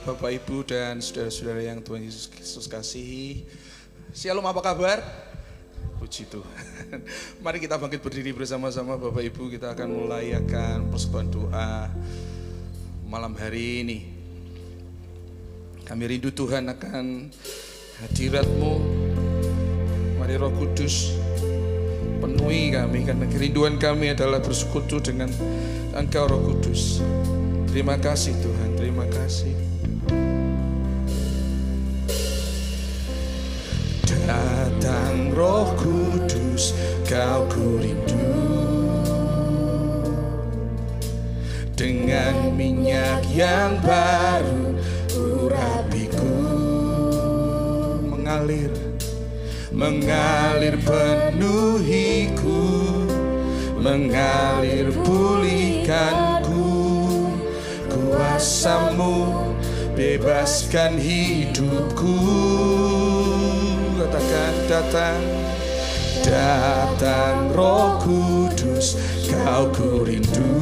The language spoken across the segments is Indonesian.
Bapak Ibu dan saudara-saudara yang Tuhan Yesus kasihi. Shalom, apa kabar? Puji Tuhan. Mari kita bangkit berdiri bersama-sama Bapak Ibu. Kita akan melayakan persekutuan doa malam hari ini. Kami rindu Tuhan akan hadirat-Mu. Mari Roh Kudus penuhi kami, karena kerinduan kami adalah bersekutu dengan Engkau Roh Kudus. Terima kasih Tuhan, terima kasih. Datang Roh Kudus, Kau ku rindu, dengan minyak yang baru urapiku mengalir penuhiku, mengalir pulihkanku. Kuasa-Mu bebaskan hidupku. Katakan datang Roh Kudus, Kau ku rindu.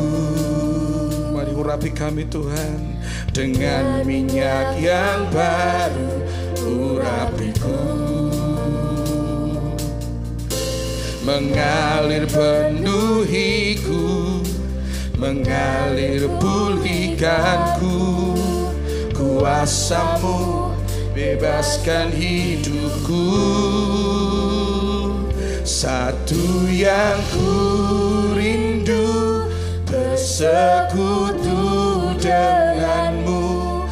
Mari urapi kami Tuhan, dengan minyak yang baru urapiku, mengalir penuhiku, mengalir pulihkanku. Kuasa-Mu bebaskan hidupku. Satu yang ku rindu, bersekutu denganmu,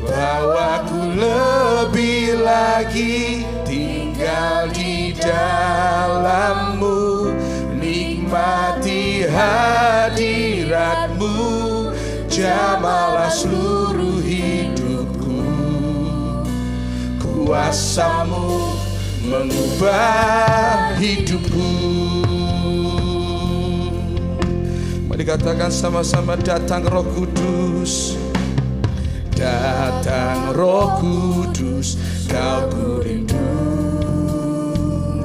bawaku lebih lagi tinggal di dalam-Mu, nikmati hadirat-Mu, jamalah seluruh hidupku. Kuasa-Mu mengubah hidupku. Mari katakan sama-sama, datang Roh Kudus, datang Roh Kudus, Kau ku rindu.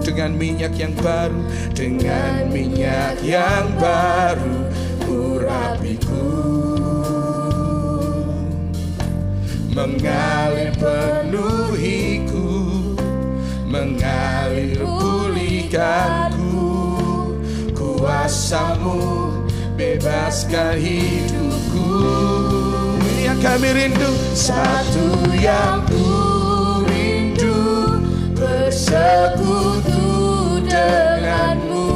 Dengan minyak yang baru, dengan minyak yang baru urapiku, mengalir penuhiku, mengalir pulihkanku. Kuasa-Mu bebaskan hidupku. Ini yang kami rindu, satu yang ku rindu, bersekutu denganmu,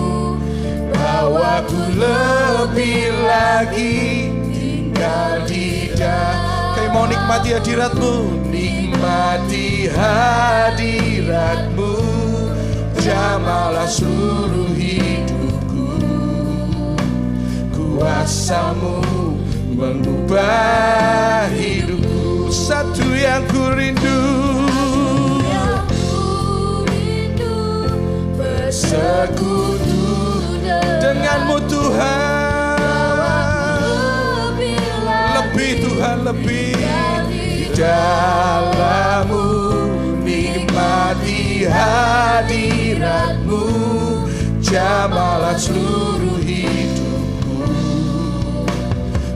bawaku lebih lagi tinggal di dalam. Kami mau nikmati hadirat-Mu, nikmati hadirat-Mu, jamalah seluruh hidupku. Kuasa-Mu mengubah hidupku. Satu yang ku rindu, bersekutu denganmu Tuhan. Lebih Tuhan, lebih di dalam-Mu, nikmati hadirat-Mu, jamalah seluruh hidupku.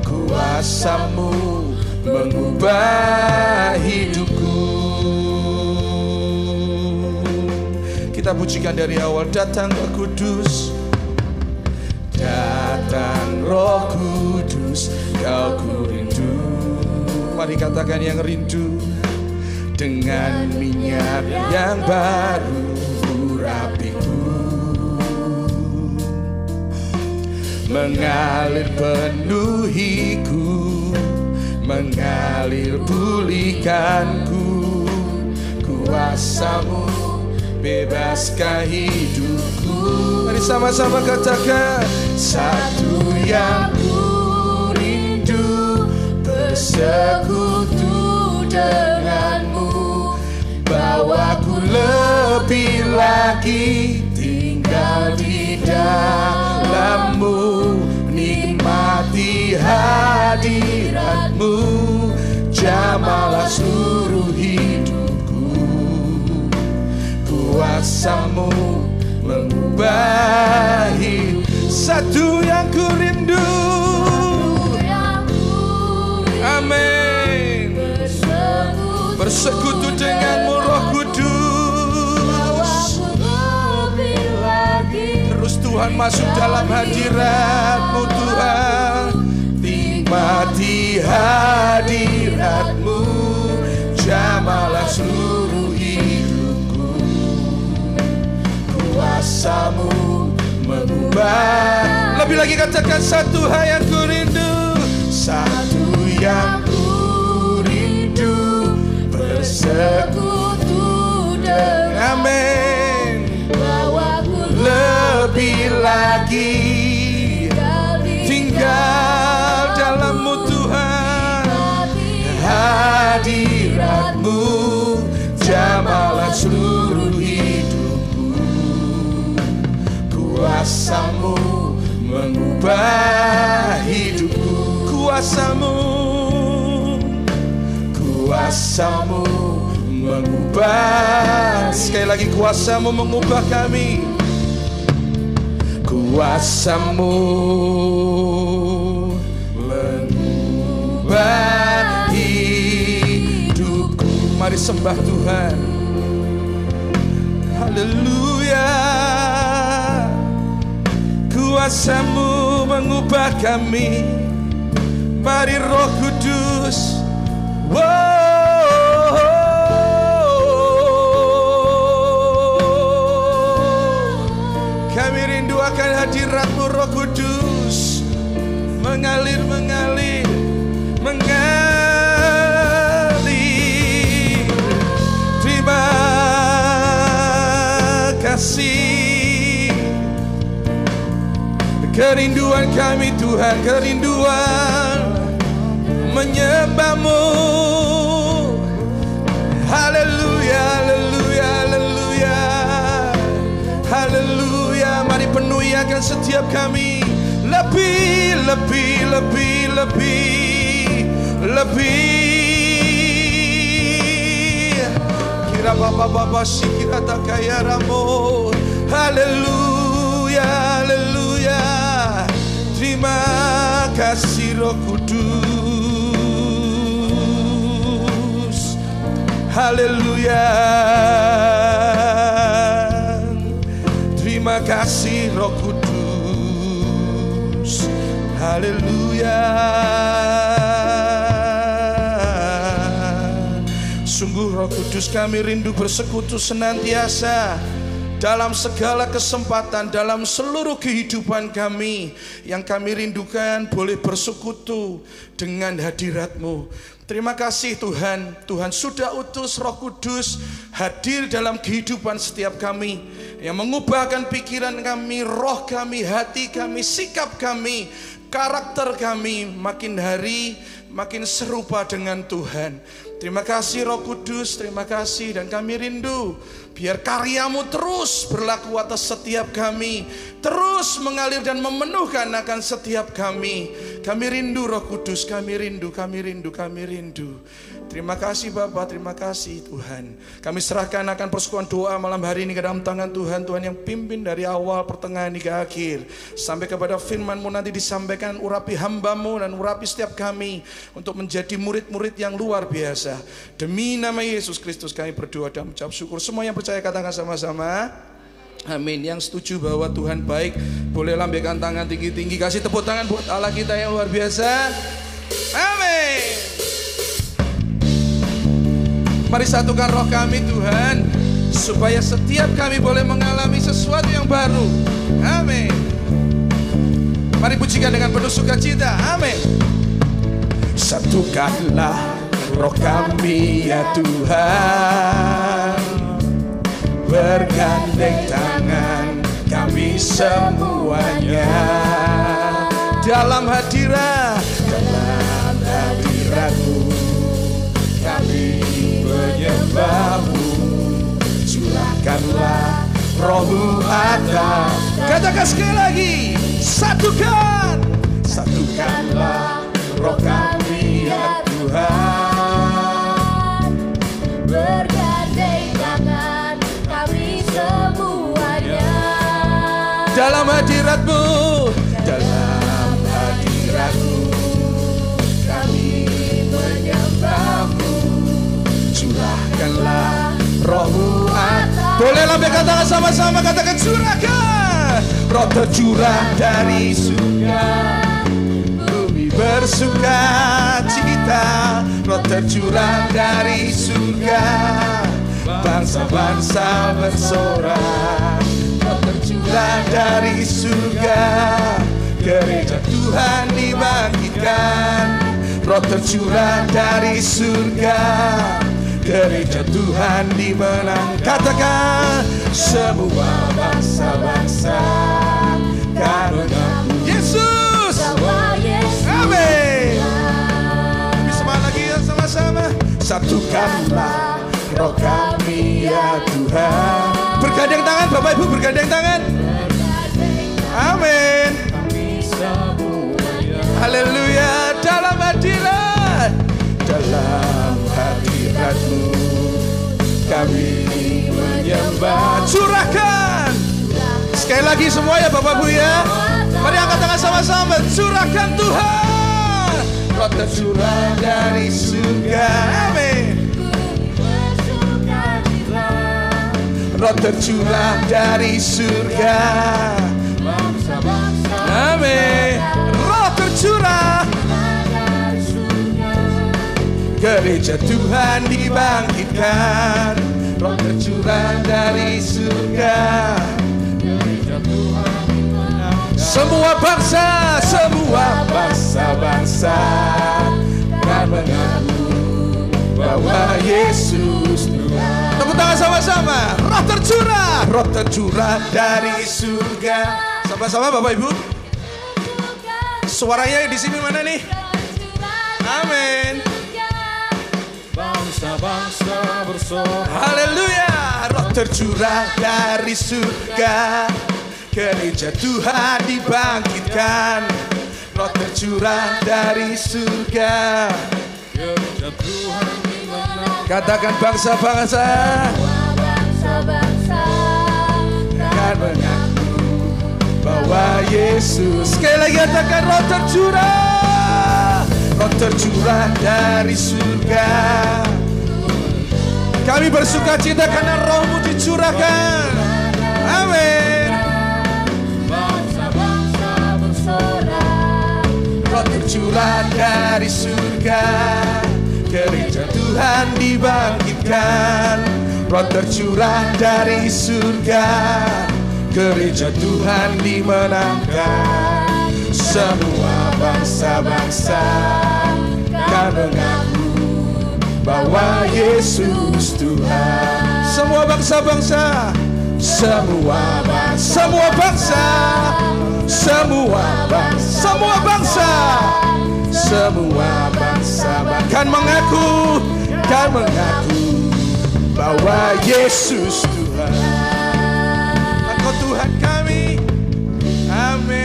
Kuasa-Mu mengubah hidupku. Kita pujikan dari awal, datang Roh Kudus, datang Roh Kudus, Kau ku rindu. Mari katakan yang rindu, dengan minyak yang baru urapiku, mengalir penuhiku, mengalir pulihkanku. Kuasa-Mu bebaskan hidupku. Mari sama-sama katakan, satu yang ku rindu, bersekutu denganmu, bawaku lebih lagi tinggal di dalam-Mu, nikmati hadirat-Mu, jamalah seluruh hidupku. Kuasa-Mu mengubah hidup. Satu yang ku rindu, amin. bersekutu denganmu Roh Kudus. Terus Tuhan masuk dalam hadirat-Mu Tuhan. Nikmati hadirat-Mu, jamalah seluruh hidupku. Kuasa-Mu mengubah. Lebih lagi katakan, satu hal yang ku rindu, satu yang ku rindu, bersekutu dengan. Amin. Lebih lagi tinggal dalam-Mu Tuhan. Hadirat-Mu jamalah seluruh hidupku. Kuasa-Mu mengubah hidupku. Kuasa-Mu mengubah. Sekali lagi, kuasa-Mu mengubah kami. Kuasa-Mu mengubah hidupku. Mari sembah Tuhan. Haleluya. Kuasa-Mu mengubah kami. Mari Roh Kudus. Kami rindu akan hadirat-Mu Roh Kudus. Mengalir, mengalir, mengalir. Terima kasih. Kerinduan kami Tuhan, kerinduan menyembah-Mu. Haleluya, haleluya, haleluya, haleluya. Mari penuhi akan setiap kami. Lebih, lebih, lebih, lebih, lebih. Kira Bapa sikira takaya ramo. Haleluya, haleluya. Terima kasih Roh Kudus. Haleluya. Terima kasih Roh Kudus. Haleluya. Sungguh Roh Kudus, kami rindu bersekutu senantiasa dalam segala kesempatan, dalam seluruh kehidupan kami. Yang kami rindukan boleh bersekutu dengan hadirat-Mu. Terima kasih Tuhan. Tuhan sudah utus Roh Kudus hadir dalam kehidupan setiap kami, yang mengubahkan pikiran kami, roh kami, hati kami, sikap kami, karakter kami makin hari makin serupa dengan Tuhan. Terima kasih Roh Kudus, terima kasih. Dan kami rindu biar karya-Mu terus berlaku atas setiap kami, terus mengalir dan memenuhkan akan setiap kami. Kami rindu Roh Kudus, kami rindu, kami rindu, kami rindu. Terima kasih Bapa, terima kasih Tuhan. Kami serahkan akan persekutuan doa malam hari ini ke dalam tangan Tuhan. Tuhan yang pimpin dari awal, pertengahan hingga akhir, sampai kepada firman-Mu nanti disampaikan. Urapi hamba-Mu dan urapi setiap kami untuk menjadi murid-murid yang luar biasa. Demi nama Yesus Kristus kami berdoa dan mengucap syukur. Semua yang percaya katakan sama-sama amin. Yang setuju bahwa Tuhan baik boleh lambaikan tangan tinggi-tinggi. Kasih tepuk tangan buat Allah kita yang luar biasa. Amin. Mari satukan roh kami Tuhan, supaya setiap kami boleh mengalami sesuatu yang baru. Amin. Mari pujikan dengan penuh sukacita. Amin. Satukanlah roh kami ya Tuhan, bergandeng tangan kami semuanya dalam hadirat-Mu kami menyembah-Mu. Curahkanlah Roh-Mu atas. Katakan sekali lagi, satukanlah roh kami ya Tuhan, bergandeng tangan kami semuanya dalam hadirat-Mu, dalam hadirat-Mu kami menyembah-Mu. Boleh lambaikan tangan sama-sama, katakan curahkan. Roh tercurah dari surga, bumi bersuka cita. Roh tercurah dari surga, bangsa-bangsa bersorak. Roh tercurah dari surga, gereja Tuhan dibangkitkan. Roh tercurah dari surga, gereja Tuhan dimenang. Katakan, semua bangsa-bangsa kan mengaku Yesus. Amin. Lebih semangat lagi ya sama-sama. Satukanlah roh kami ya Tuhan. Bergandeng tangan Bapak Ibu, bergandeng tangan. Amin. Haleluya. Dalam hadirat, dalam hadirat-Mu kami menyembah. Curahkan. Sekali lagi semua ya Bapak Ibu ya. Mari angkat tangan sama-sama. Curahkan Tuhan. Roh tercurah dari surga. Amin. Roh tercurah dari surga. Amin. Roh tercurah, gereja Tuhan dibangkitkan. Roh tercurah dari surga, gereja Tuhan dibangkitkan. Semua bangsa-bangsa kan mengaku bahwa Yesus Tuhan. Tepuk tangan sama-sama. Roh tercurah dari surga. Sama-sama Bapak Ibu. Suaranya di sini mana nih? Amin. Bangsa-bangsa bersorak. Haleluya. Roh tercurah dari surga, gereja Tuhan dibangkitkan. Roh tercurah dari surga, gereja Tuhan dimenang. Katakan bangsa-bangsa kan mengaku bahwa Yesus. Sekali lagi katakan roh tercurah dari surga. Kami bersuka cita karena roh-Mu dicurahkan. Amin. Bangsa-bangsa bersorak. Roh tercurah dari surga, gereja Tuhan dibangkitkan. Roh tercurah dari surga, gereja Tuhan dimenangkan. Semua bangsa-bangsa kan mengaku bahwa Yesus Tuhan. Semua bangsa-bangsa, semua bangsa kan mengaku bahwa Yesus Tuhan. Engkau Tuhan kami. Amin.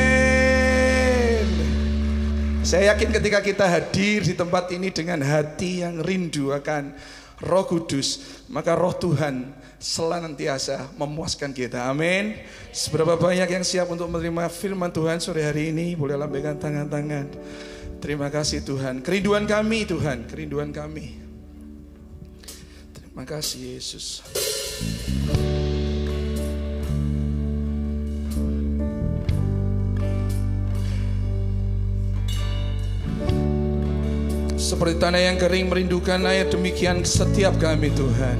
Saya yakin ketika kita hadir di tempat ini dengan hati yang rindu akan Roh Kudus, maka Roh Tuhan senantiasa memuaskan kita. Amin. Seberapa banyak yang siap untuk menerima firman Tuhan sore hari ini? Boleh lambaikan tangan-tangan. Terima kasih Tuhan. Kerinduan kami Tuhan, kerinduan kami. Terima kasih Yesus. Seperti tanah yang kering merindukan air, demikian setiap kami Tuhan.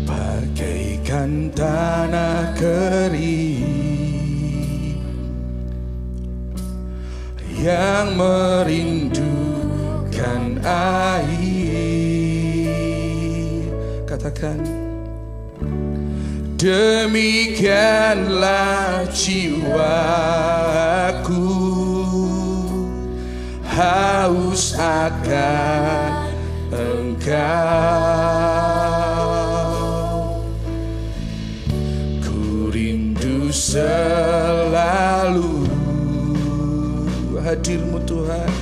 Bagaikan tanah kering yang merindukan air. Katakan, demikianlah jiwaku haus akan Engkau. Ku rindu selalu hadir-Mu Tuhan,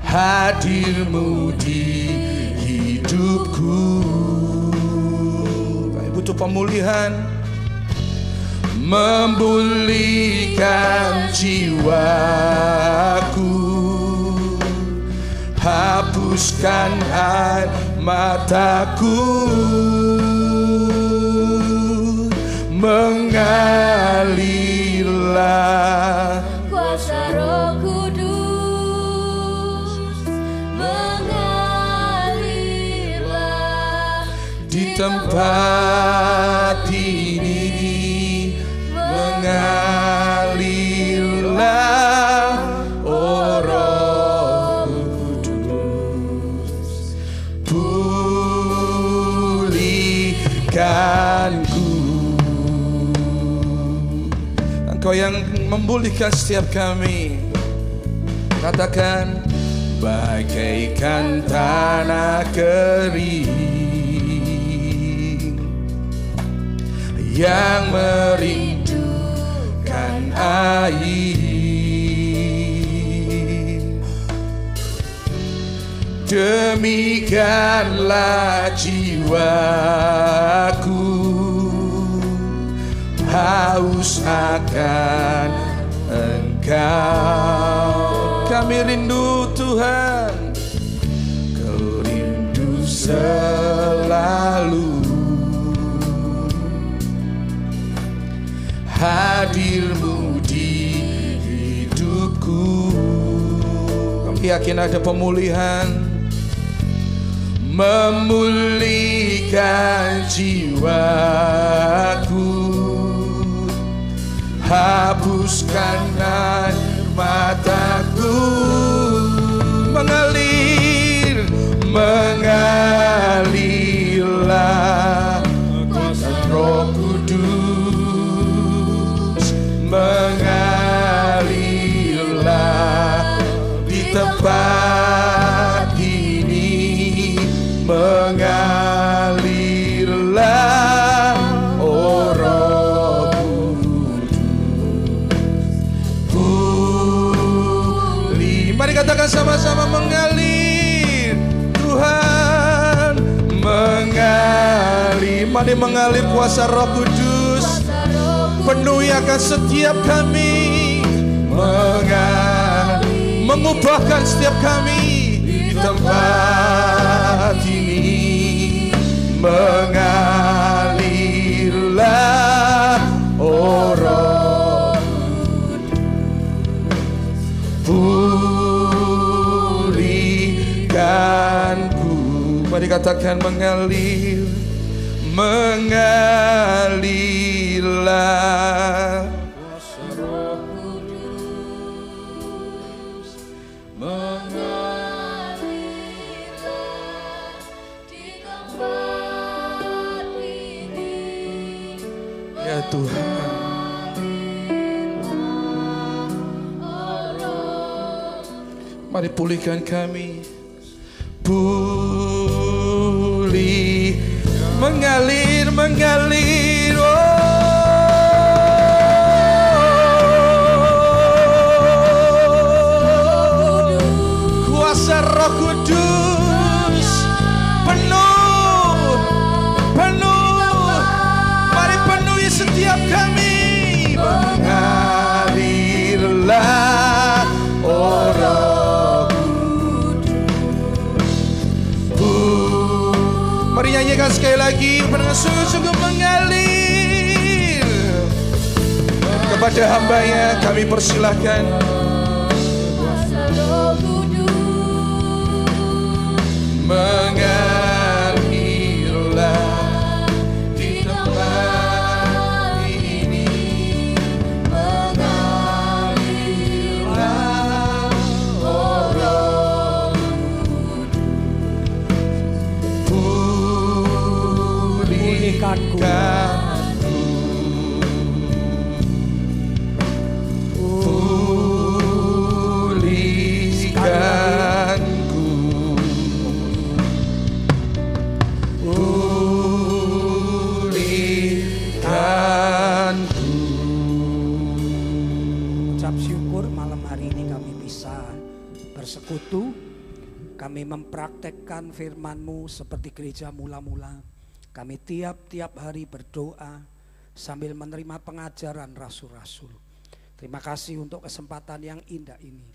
hadir-Mu di hidupku. Butuh pemulihan, memulihkan jiwaku, hapus hapuskan air mataku, mengalirlah kuasa Roh Kudus, mengalirlah di tempat ini, mengalirlah oh Roh Kudus, pulihkanku. Engkau yang memulihkan setiap kami. Katakan, bagaikan tanah kering yang merindukan air, demikianlah jiwaku haus akan Engkau. Kami rindu Tuhan, Kau rindu selalu, hadir-Mu di hidupku. Kami yakin ada pemulihan, memulihkan jiwaku, hapuskan air mataku, mengalirlah kuasa Roh Kudus, mengalirlah di tempat ini, mengalirlah oh Roh Kudus. Mari katakan sama-sama, mengalir Tuhan, mengalir. Mari mengalir kuasa Roh Kudus, penuhi akan setiap kami, mengalir, mengubahkan setiap kami di tempat ini, mengalirlah oh Roh pulihkanku. Mari katakan, mengalir, mengalirlah kuasa Roh Kudus, mengalirlah di tempat ini. ya Tuhan. Mari pulihkan kami, pulih, mengalir, mengalir, kuasa Roh Kudus, penuh, mari penuhi setiap kami, mengalirlah oh Roh. Mari nyanyikan sekali lagi, dengan sungguh-sungguh mengalir. Kepada hamba-Nya kami persilahkan, Kuasa Roh Kudus, mengalirlah di tempat ini, mengalirlah oh Roh pulihkanku, pulihkanku, pulihkanku. Ucap syukur malam hari ini kami bisa bersekutu. Kami mempraktekkan firman-Mu seperti gereja mula-mula. Kami tiap-tiap hari berdoa sambil menerima pengajaran rasul-rasul. Terima kasih untuk kesempatan yang indah ini.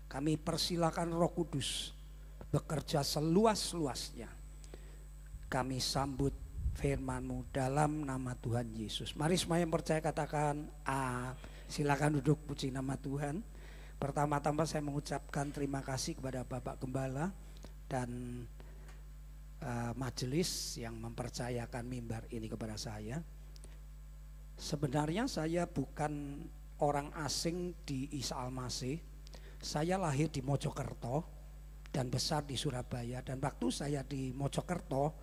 Kami persilakan Roh Kudus bekerja seluas-luasnya. Kami sambut firman-Mu dalam nama Tuhan Yesus. Mari semua yang percaya katakan silakan duduk, puji nama Tuhan. Pertama-tama saya mengucapkan terima kasih kepada Bapak Gembala dan majelis yang mempercayakan mimbar ini kepada saya. Sebenarnya saya bukan orang asing di Isa Al-Masih. Saya lahir di Mojokerto dan besar di Surabaya. Dan waktu saya di Mojokerto,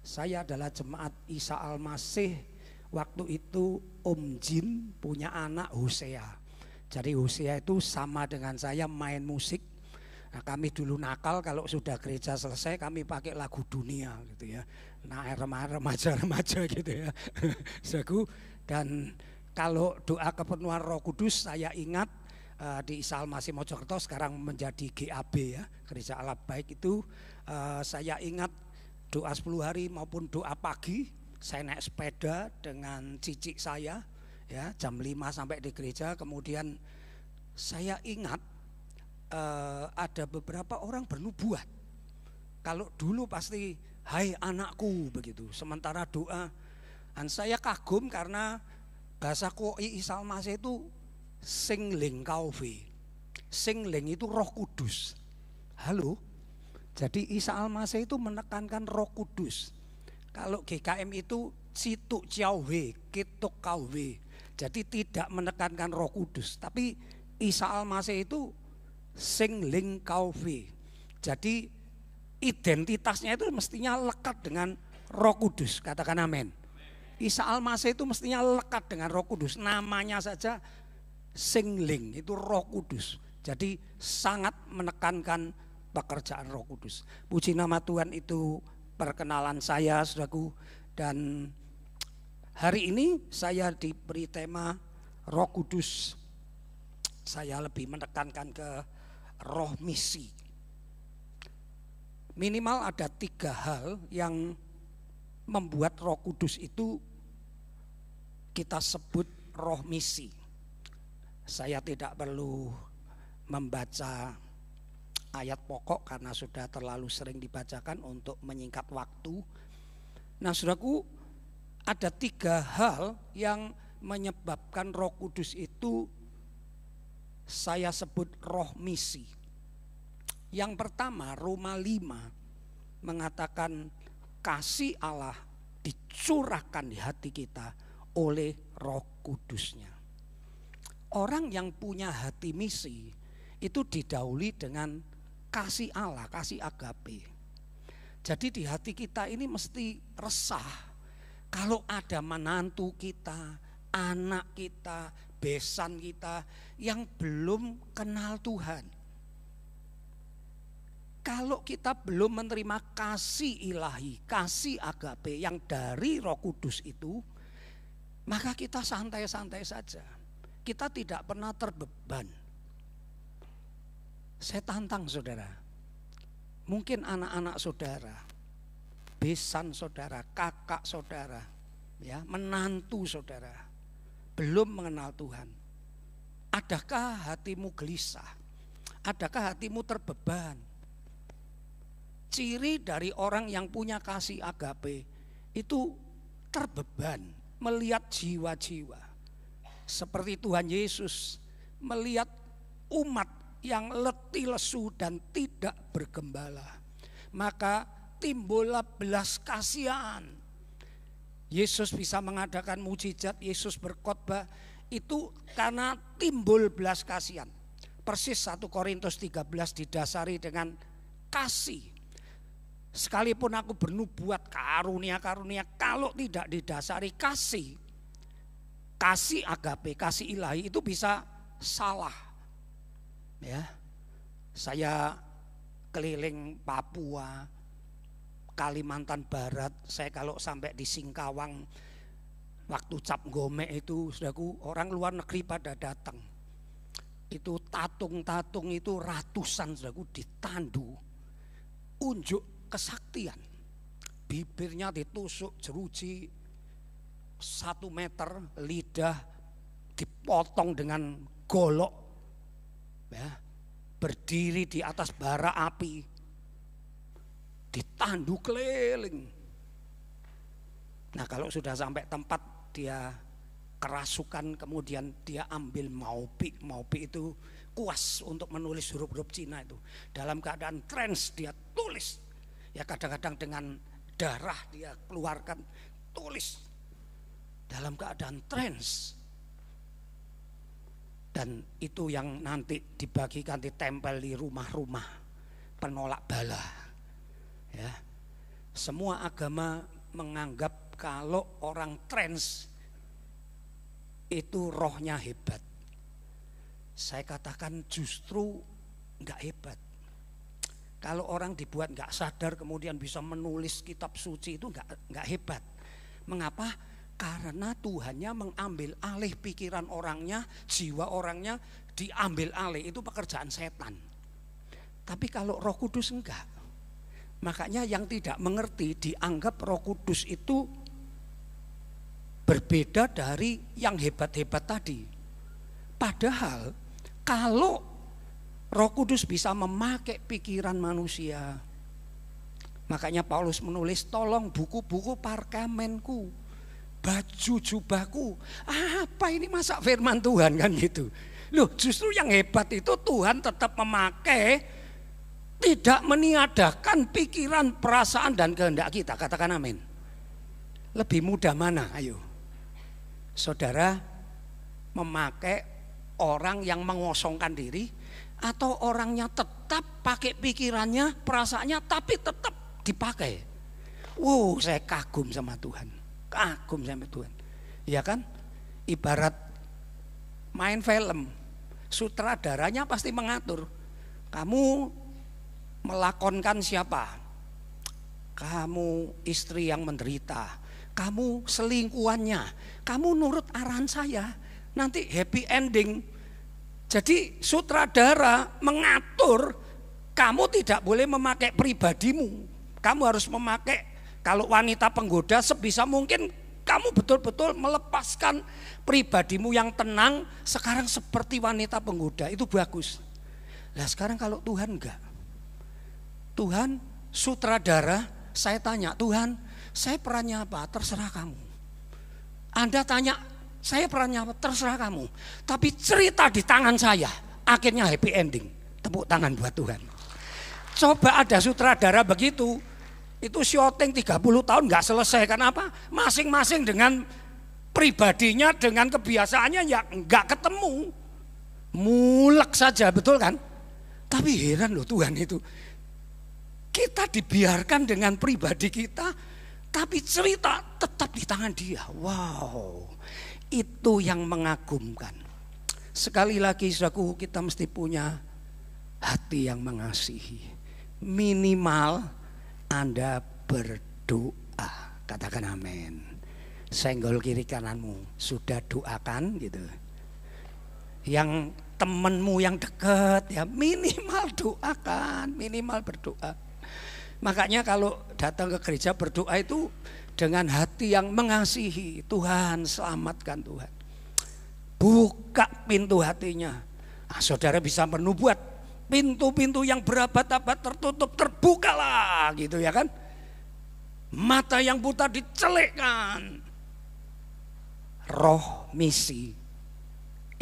saya adalah jemaat Isa Al-Masih. Waktu itu Om Jin punya anak Hosea. Jadi Hosea itu sama dengan saya main musik. Nah, kami dulu nakal, kalau sudah gereja selesai kami pakai lagu dunia gitu ya. Nah, remaja-remaja gitu ya. Sagu. Dan kalau doa kepenuhan Roh Kudus saya ingat di Isa Al-Masih Mojokerto sekarang menjadi GAB ya, Gereja Allah Baik itu saya ingat doa 10 hari maupun doa pagi. Saya naik sepeda dengan cicik saya ya, jam 5 sampai di gereja. Kemudian saya ingat ada beberapa orang bernubuat. Kalau dulu pasti hai anakku begitu. Sementara doa, dan saya kagum karena bahasa koi Isa Al-Masih itu singling kauve. Singling itu Roh Kudus. Halo. Jadi Isa Al-Masih itu menekankan Roh Kudus. Kalau GKM itu situ ciauwe, kituk kauwe. Jadi tidak menekankan Roh Kudus, tapi Isa Al-Masih itu singling kauve. Jadi identitasnya itu mestinya lekat dengan Roh Kudus. Katakan amin. Isa Al-Masih itu mestinya lekat dengan Roh Kudus. Namanya saja singling, itu Roh Kudus. Jadi sangat menekankan pekerjaan Roh Kudus. Puji nama Tuhan, itu perkenalan saya, saudaraku. Dan hari ini saya diberi tema Roh Kudus. Saya lebih menekankan ke roh misi. Minimal ada 3 hal yang membuat Roh Kudus itu kita sebut roh misi. Saya tidak perlu membaca ayat pokok karena sudah terlalu sering dibacakan untuk menyingkat waktu. Nah, saudaraku, ada 3 hal yang menyebabkan Roh Kudus itu saya sebut roh misi. Yang pertama, Roma 5 mengatakan kasih Allah dicurahkan di hati kita oleh Roh Kudusnya. Orang yang punya hati misi itu didahului dengan kasih Allah, kasih agape. Jadi di hati kita ini mesti resah kalau ada menantu kita, anak kita, besan kita yang belum kenal Tuhan. Kalau kita belum menerima kasih ilahi, kasih agape yang dari Roh Kudus itu, maka kita santai-santai saja. Kita tidak pernah terbeban. Saya tantang saudara, mungkin anak-anak saudara, besan saudara, kakak saudara, ya, menantu saudara, belum mengenal Tuhan. Adakah hatimu gelisah? Adakah hatimu terbeban? Ciri dari orang yang punya kasih agape itu terbeban melihat jiwa-jiwa. Seperti Tuhan Yesus melihat umat yang letih lesu dan tidak bergembala. Maka timbullah belas kasihan. Yesus bisa mengadakan mujizat, Yesus berkhotbah itu karena timbul belas kasihan. Persis 1 Korintus 13 didasari dengan kasih. Sekalipun aku bernubuat karunia-karunia, kalau tidak didasari kasih, kasih agape, kasih ilahi, itu bisa salah. Ya, saya keliling Papua, Kalimantan Barat. Saya kalau sampai di Singkawang, waktu Cap Gome itu, saudaraku, orang luar negeri pada datang. Itu tatung-tatung itu ratusan, saudaraku, ditandu, unjuk kesaktian. Bibirnya ditusuk jeruji 1 meter, lidah dipotong dengan golok, ya, berdiri di atas bara api. ditandu keliling. Nah kalau sudah sampai tempat dia kerasukan, kemudian dia ambil maupi. Maupi itu kuas untuk menulis huruf-huruf Cina itu. Dalam keadaan trance dia tulis. Ya kadang-kadang dengan darah dia keluarkan, tulis. Dalam keadaan trance. Dan itu yang nanti dibagikan, ditempel di rumah-rumah penolak bala. Ya. Semua agama menganggap kalau orang trance itu rohnya hebat. Saya katakan justru enggak hebat. Kalau orang dibuat enggak sadar kemudian bisa menulis kitab suci itu enggak hebat. Mengapa? Karena Tuhannya mengambil alih pikiran orangnya, jiwa orangnya diambil alih, itu pekerjaan setan. Tapi kalau Roh Kudus enggak. Makanya yang tidak mengerti dianggap Roh Kudus itu berbeda dari yang hebat-hebat tadi. Padahal kalau Roh Kudus bisa memakai pikiran manusia, makanya Paulus menulis, tolong buku-buku parkamenku, baju jubahku. Apa ini masa firman Tuhan kan gitu. Loh justru yang hebat itu Tuhan tetap memakai, tidak meniadakan pikiran, perasaan dan kehendak kita. Katakan amin. Lebih mudah mana? Ayo. Saudara memakai orang yang mengosongkan diri, atau orangnya tetap pakai pikirannya, perasaannya, tapi tetap dipakai. Wow, saya kagum sama Tuhan. Kagum sama Tuhan. Ya kan? Ibarat main film, sutradaranya pasti mengatur. Kamu melakonkan siapa? Kamu istri yang menderita, kamu selingkuhannya, kamu nurut arahan saya, nanti happy ending. Jadi sutradara mengatur, kamu tidak boleh memakai pribadimu. Kamu harus memakai, kalau wanita penggoda sebisa mungkin kamu betul-betul melepaskan pribadimu yang tenang. Sekarang seperti wanita penggoda, itu bagus. Nah sekarang kalau Tuhan enggak. Tuhan sutradara, saya tanya, Tuhan saya perannya apa? Terserah kamu. Anda tanya, saya perannya apa? Terserah kamu. Tapi cerita di tangan saya, akhirnya happy ending. Tepuk tangan buat Tuhan. Coba ada sutradara begitu, itu syuting 30 tahun gak selesai. Kenapa? Masing-masing dengan pribadinya, dengan kebiasaannya ya gak ketemu. Mulek saja, betul kan? Tapi heran loh Tuhan itu. Kita dibiarkan dengan pribadi kita, tapi cerita tetap di tangan dia. Wow, itu yang mengagumkan. Sekali lagi saudaraku, kita mesti punya hati yang mengasihi. Minimal Anda berdoa. Katakan amin. Senggol kiri kananmu, sudah doakan gitu. Yang temanmu yang dekat ya minimal doakan, minimal berdoa. Makanya kalau datang ke gereja berdoa itu dengan hati yang mengasihi. Tuhan selamatkan Tuhan. Buka pintu hatinya. Nah, saudara bisa menubuat pintu-pintu yang berabad-abad tertutup terbukalah gitu ya kan. Mata yang buta dicelikkan. Roh misi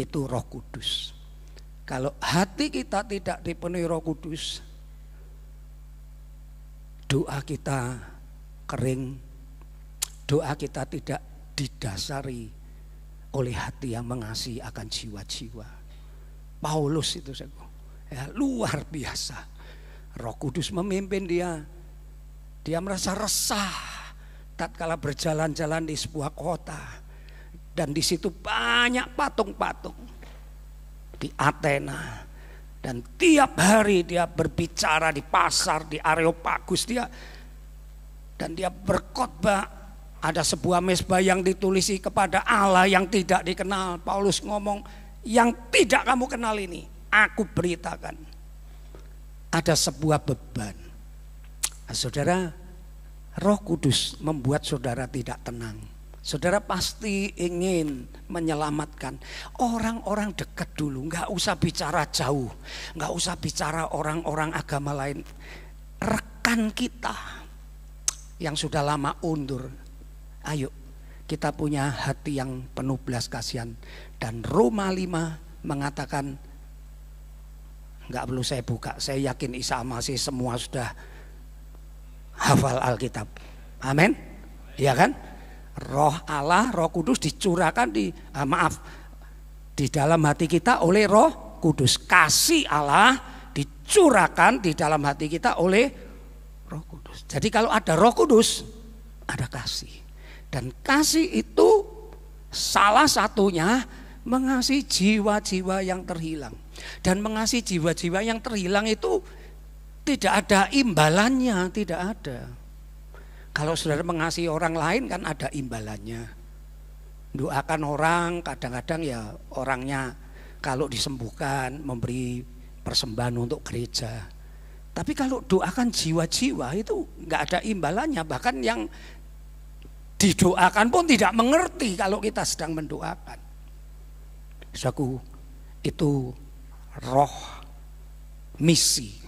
itu Roh Kudus. Kalau hati kita tidak dipenuhi Roh Kudus, doa kita kering, doa kita tidak didasari oleh hati yang mengasihi akan jiwa-jiwa. Paulus itu ya, luar biasa. Roh Kudus memimpin dia. Dia merasa resah tatkala berjalan-jalan di sebuah kota dan di situ banyak patung-patung di Athena. Dan tiap hari dia berbicara di pasar, di Areopagus dia. Dan dia berkhotbah. Ada sebuah mezbah yang ditulisi kepada Allah yang tidak dikenal. Paulus ngomong, yang tidak kamu kenal ini, aku beritakan. Ada sebuah beban. Nah, saudara, Roh Kudus membuat saudara tidak tenang. Saudara pasti ingin menyelamatkan orang-orang dekat dulu, nggak usah bicara jauh, nggak usah bicara orang-orang agama lain, rekan kita, yang sudah lama undur, ayo kita punya hati yang penuh belas kasihan. Dan Roma 5 mengatakan, nggak perlu saya buka, saya yakin Isa Al-Masih semua sudah hafal Alkitab. Amin, ya kan? Roh Allah, Roh Kudus dicurahkan di dalam hati kita oleh Roh Kudus. Kasih Allah dicurahkan di dalam hati kita oleh Roh Kudus. Jadi kalau ada Roh Kudus, ada kasih. Dan kasih itu salah satunya mengasihi jiwa-jiwa yang terhilang. Dan mengasihi jiwa-jiwa yang terhilang itu tidak ada imbalannya, tidak ada. Kalau saudara mengasihi orang lain kan ada imbalannya. Doakan orang, kadang-kadang ya orangnya kalau disembuhkan memberi persembahan untuk gereja. Tapi kalau doakan jiwa-jiwa itu nggak ada imbalannya. Bahkan yang didoakan pun tidak mengerti kalau kita sedang mendoakan. Saudaraku, itu roh misi.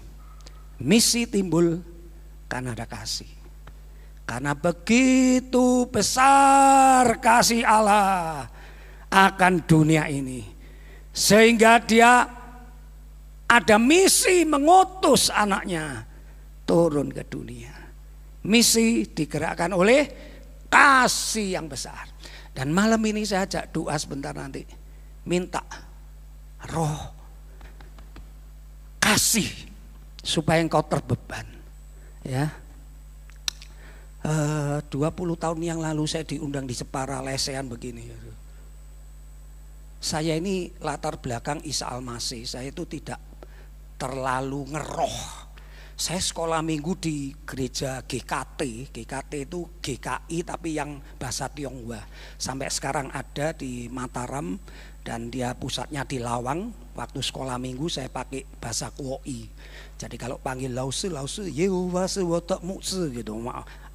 Misi timbul karena ada kasih. Karena begitu besar kasih Allah akan dunia ini, sehingga dia ada misi mengutus anaknya turun ke dunia. Misi digerakkan oleh kasih yang besar. Dan malam ini saya ajak doa sebentar nanti. Minta roh kasih supaya engkau terbeban. Ya. 20 tahun yang lalu saya diundang di Jepara lesehan begini. Saya ini latar belakang Isa Al-Masih. Saya itu tidak terlalu ngeroh. Saya sekolah minggu di gereja GKT. GKT itu GKI tapi yang bahasa Tionghoa. Sampai sekarang ada di Mataram dan dia pusatnya di Lawang. Waktu sekolah minggu saya pakai bahasa Kuoi. Jadi kalau panggil lause Yehuwa sewotok mukse gitu.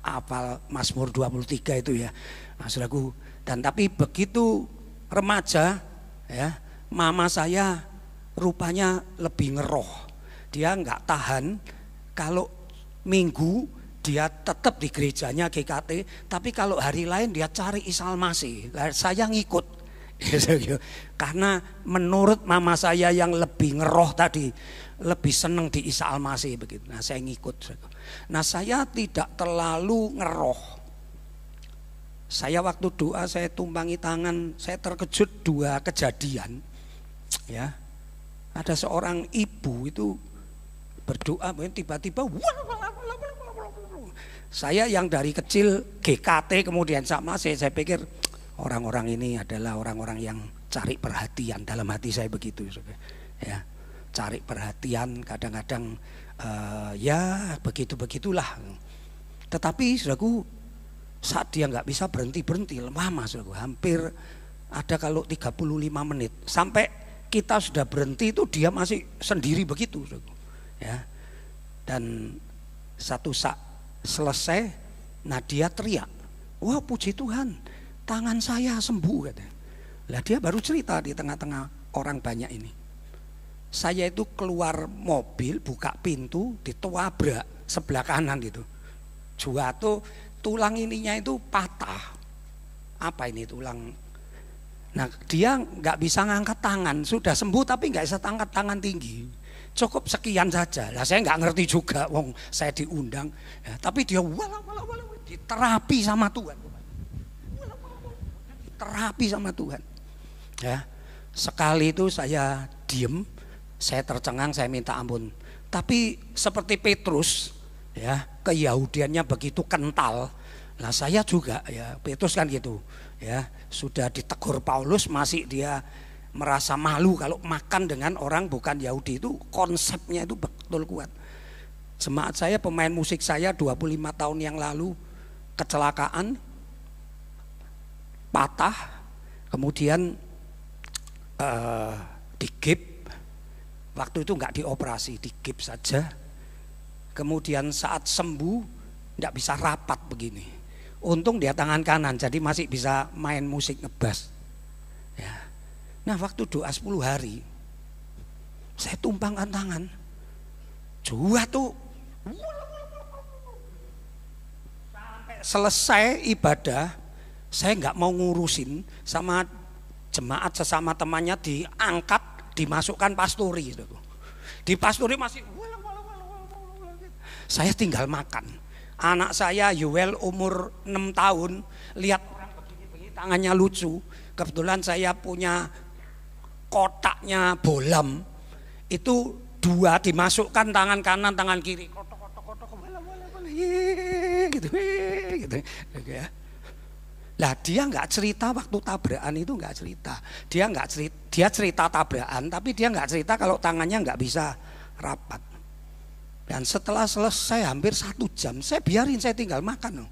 Apal Mazmur 23 itu ya. Nah, saudaraku, dan tapi begitu remaja ya, mama saya rupanya lebih ngeroh. Dia nggak tahan kalau minggu dia tetap di gerejanya GKT, tapi kalau hari lain dia cari Isa Al-Masih. Saya ngikut. Karena menurut mama saya yang lebih ngeroh tadi, lebih senang di Isa Al-Masih begitu. Nah, saya ngikut. Nah, saya tidak terlalu ngeroh. Saya waktu doa saya tumpangi tangan, saya terkejut dua kejadian. Ya. Ada seorang ibu itu berdoa, tiba-tiba saya yang dari kecil GKT kemudian sama saya pikir orang-orang ini adalah orang-orang yang cari perhatian. Dalam hati saya begitu, ya, cari perhatian kadang-kadang ya begitu-begitulah. Tetapi saudaraku, saat dia nggak bisa berhenti lama saudaraku, hampir ada kalau 35 menit sampai kita sudah berhenti itu dia masih sendiri begitu saudaraku. Ya. Dan satu saat selesai, nah dia teriak, wah puji Tuhan, tangan saya sembuh katanya. Lah dia baru cerita di tengah-tengah orang banyak ini. Saya itu keluar mobil, buka pintu, ditabrak sebelah kanan gitu. Jatuh, tulang ininya itu patah. Apa ini tulang? Nah dia nggak bisa ngangkat tangan, sudah sembuh tapi nggak bisa angkat tangan tinggi. Cukup sekian saja. Lah saya nggak ngerti juga, wong saya diundang. Ya, tapi dia diterapi sama Tuhan. Diterapi sama Tuhan. Ya, sekali itu saya diem, saya tercengang, saya minta ampun. Tapi seperti Petrus, ya keyahudiannya begitu kental. Nah saya juga, ya Petrus kan gitu, ya sudah ditegur Paulus masih dia merasa malu kalau makan dengan orang bukan Yahudi. Itu konsepnya itu betul kuat. Jemaat saya, pemain musik saya 25 tahun yang lalu kecelakaan, patah, kemudian digip. Waktu itu nggak dioperasi, digip saja. Kemudian saat sembuh nggak bisa rapat begini. Untung dia tangan kanan, jadi masih bisa main musik ngebas. Ya. Nah waktu doa 10 hari, saya tumpangkan tangan, jatuh sampai selesai ibadah, saya nggak mau ngurusin, sama jemaat sesama temannya diangkat, dimasukkan pasturi. Di pasturi masih saya tinggal makan. Anak saya Yuel umur 6 tahun, lihat orang begini-begini tangannya lucu. Kebetulan saya punya kotaknya bolam, itu 2 dimasukkan tangan kanan, tangan kiri. Gitu ya. Lah dia nggak cerita waktu tabrakan itu, nggak cerita. Dia cerita tabrakan, tapi dia nggak cerita kalau tangannya nggak bisa rapat. Dan setelah selesai hampir 1 jam, saya biarin, saya tinggal makan.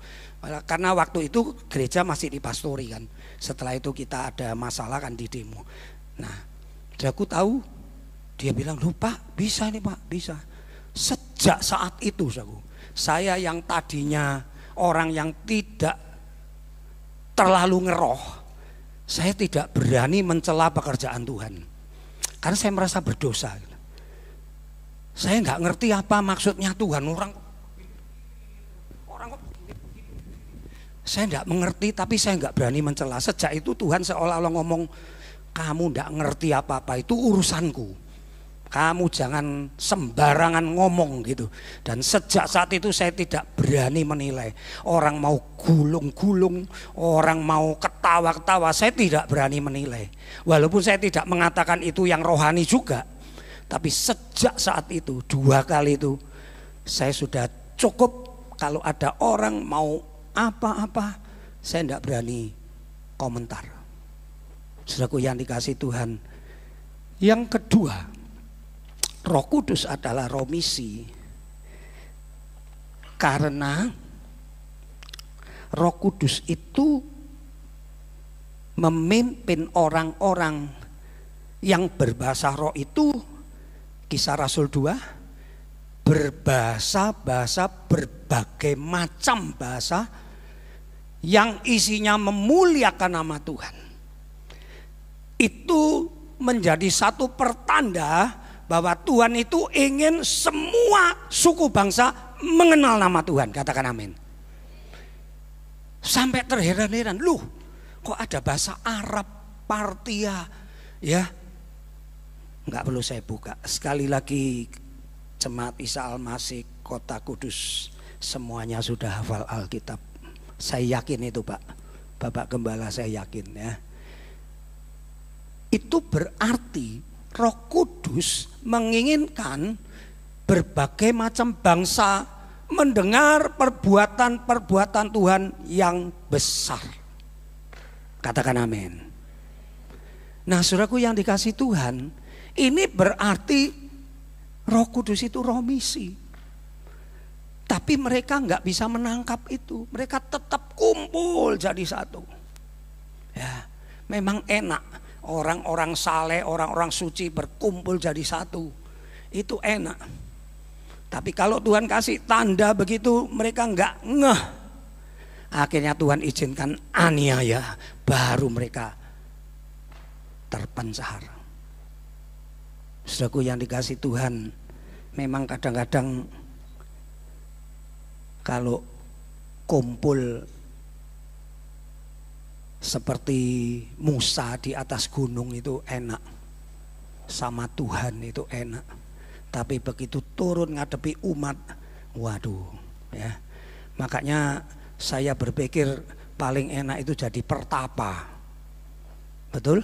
Karena waktu itu gereja masih dipastori kan. Setelah itu kita ada masalah kan di demo. Nah, aku tahu, dia bilang, "Loh Pak, bisa nih Pak, bisa." Sejak saat itu, saya yang tadinya orang yang tidak terlalu ngeroh, saya tidak berani mencela pekerjaan Tuhan. Karena saya merasa berdosa. Saya nggak ngerti apa maksudnya Tuhan. Orang saya nggak mengerti, tapi saya nggak berani mencela. Sejak itu Tuhan seolah-olah ngomong, "Kamu nggak ngerti apa-apa, itu urusanku. Kamu jangan sembarangan ngomong," gitu. Dan sejak saat itu saya tidak berani menilai. Orang mau gulung-gulung, orang mau ketawa-ketawa, saya tidak berani menilai. Walaupun saya tidak mengatakan itu yang rohani juga, tapi sejak saat itu 2 kali itu saya sudah cukup. Kalau ada orang mau apa-apa, saya tidak berani komentar. Saudaraku yang dikasih Tuhan, yang kedua, Roh Kudus adalah roh misi. Karena Roh Kudus itu memimpin orang-orang yang berbahasa roh itu, Kisah Rasul 2, berbahasa-bahasa, berbagai macam bahasa yang isinya memuliakan nama Tuhan. Itu menjadi satu pertanda bahwa Tuhan itu ingin semua suku bangsa mengenal nama Tuhan. Katakan amin. Sampai terheran-heran, loh kok ada bahasa Arab, Partia, ya. Enggak perlu saya buka. Sekali lagi, Jemaat Isa Al-Masih Kota Kudus semuanya sudah hafal Alkitab. Saya yakin itu Pak, Bapak Gembala, saya yakin ya. Itu berarti Roh Kudus menginginkan berbagai macam bangsa mendengar perbuatan-perbuatan Tuhan yang besar. Katakan amin. Nah saudaraku yang dikasih Tuhan, ini berarti Roh Kudus itu roh misi. Tapi mereka nggak bisa menangkap itu. Mereka tetap kumpul jadi satu. Ya, memang enak. Orang-orang saleh, orang-orang suci berkumpul jadi satu. Itu enak. Tapi kalau Tuhan kasih tanda begitu, mereka nggak ngeh. Akhirnya Tuhan izinkan aniaya, baru mereka terpencar. Saudaraku yang dikasih Tuhan, memang kadang-kadang kalau kumpul seperti Musa di atas gunung itu enak, sama Tuhan itu enak. Tapi begitu turun ngadepi umat, waduh ya. Makanya saya berpikir paling enak itu jadi pertapa. Betul?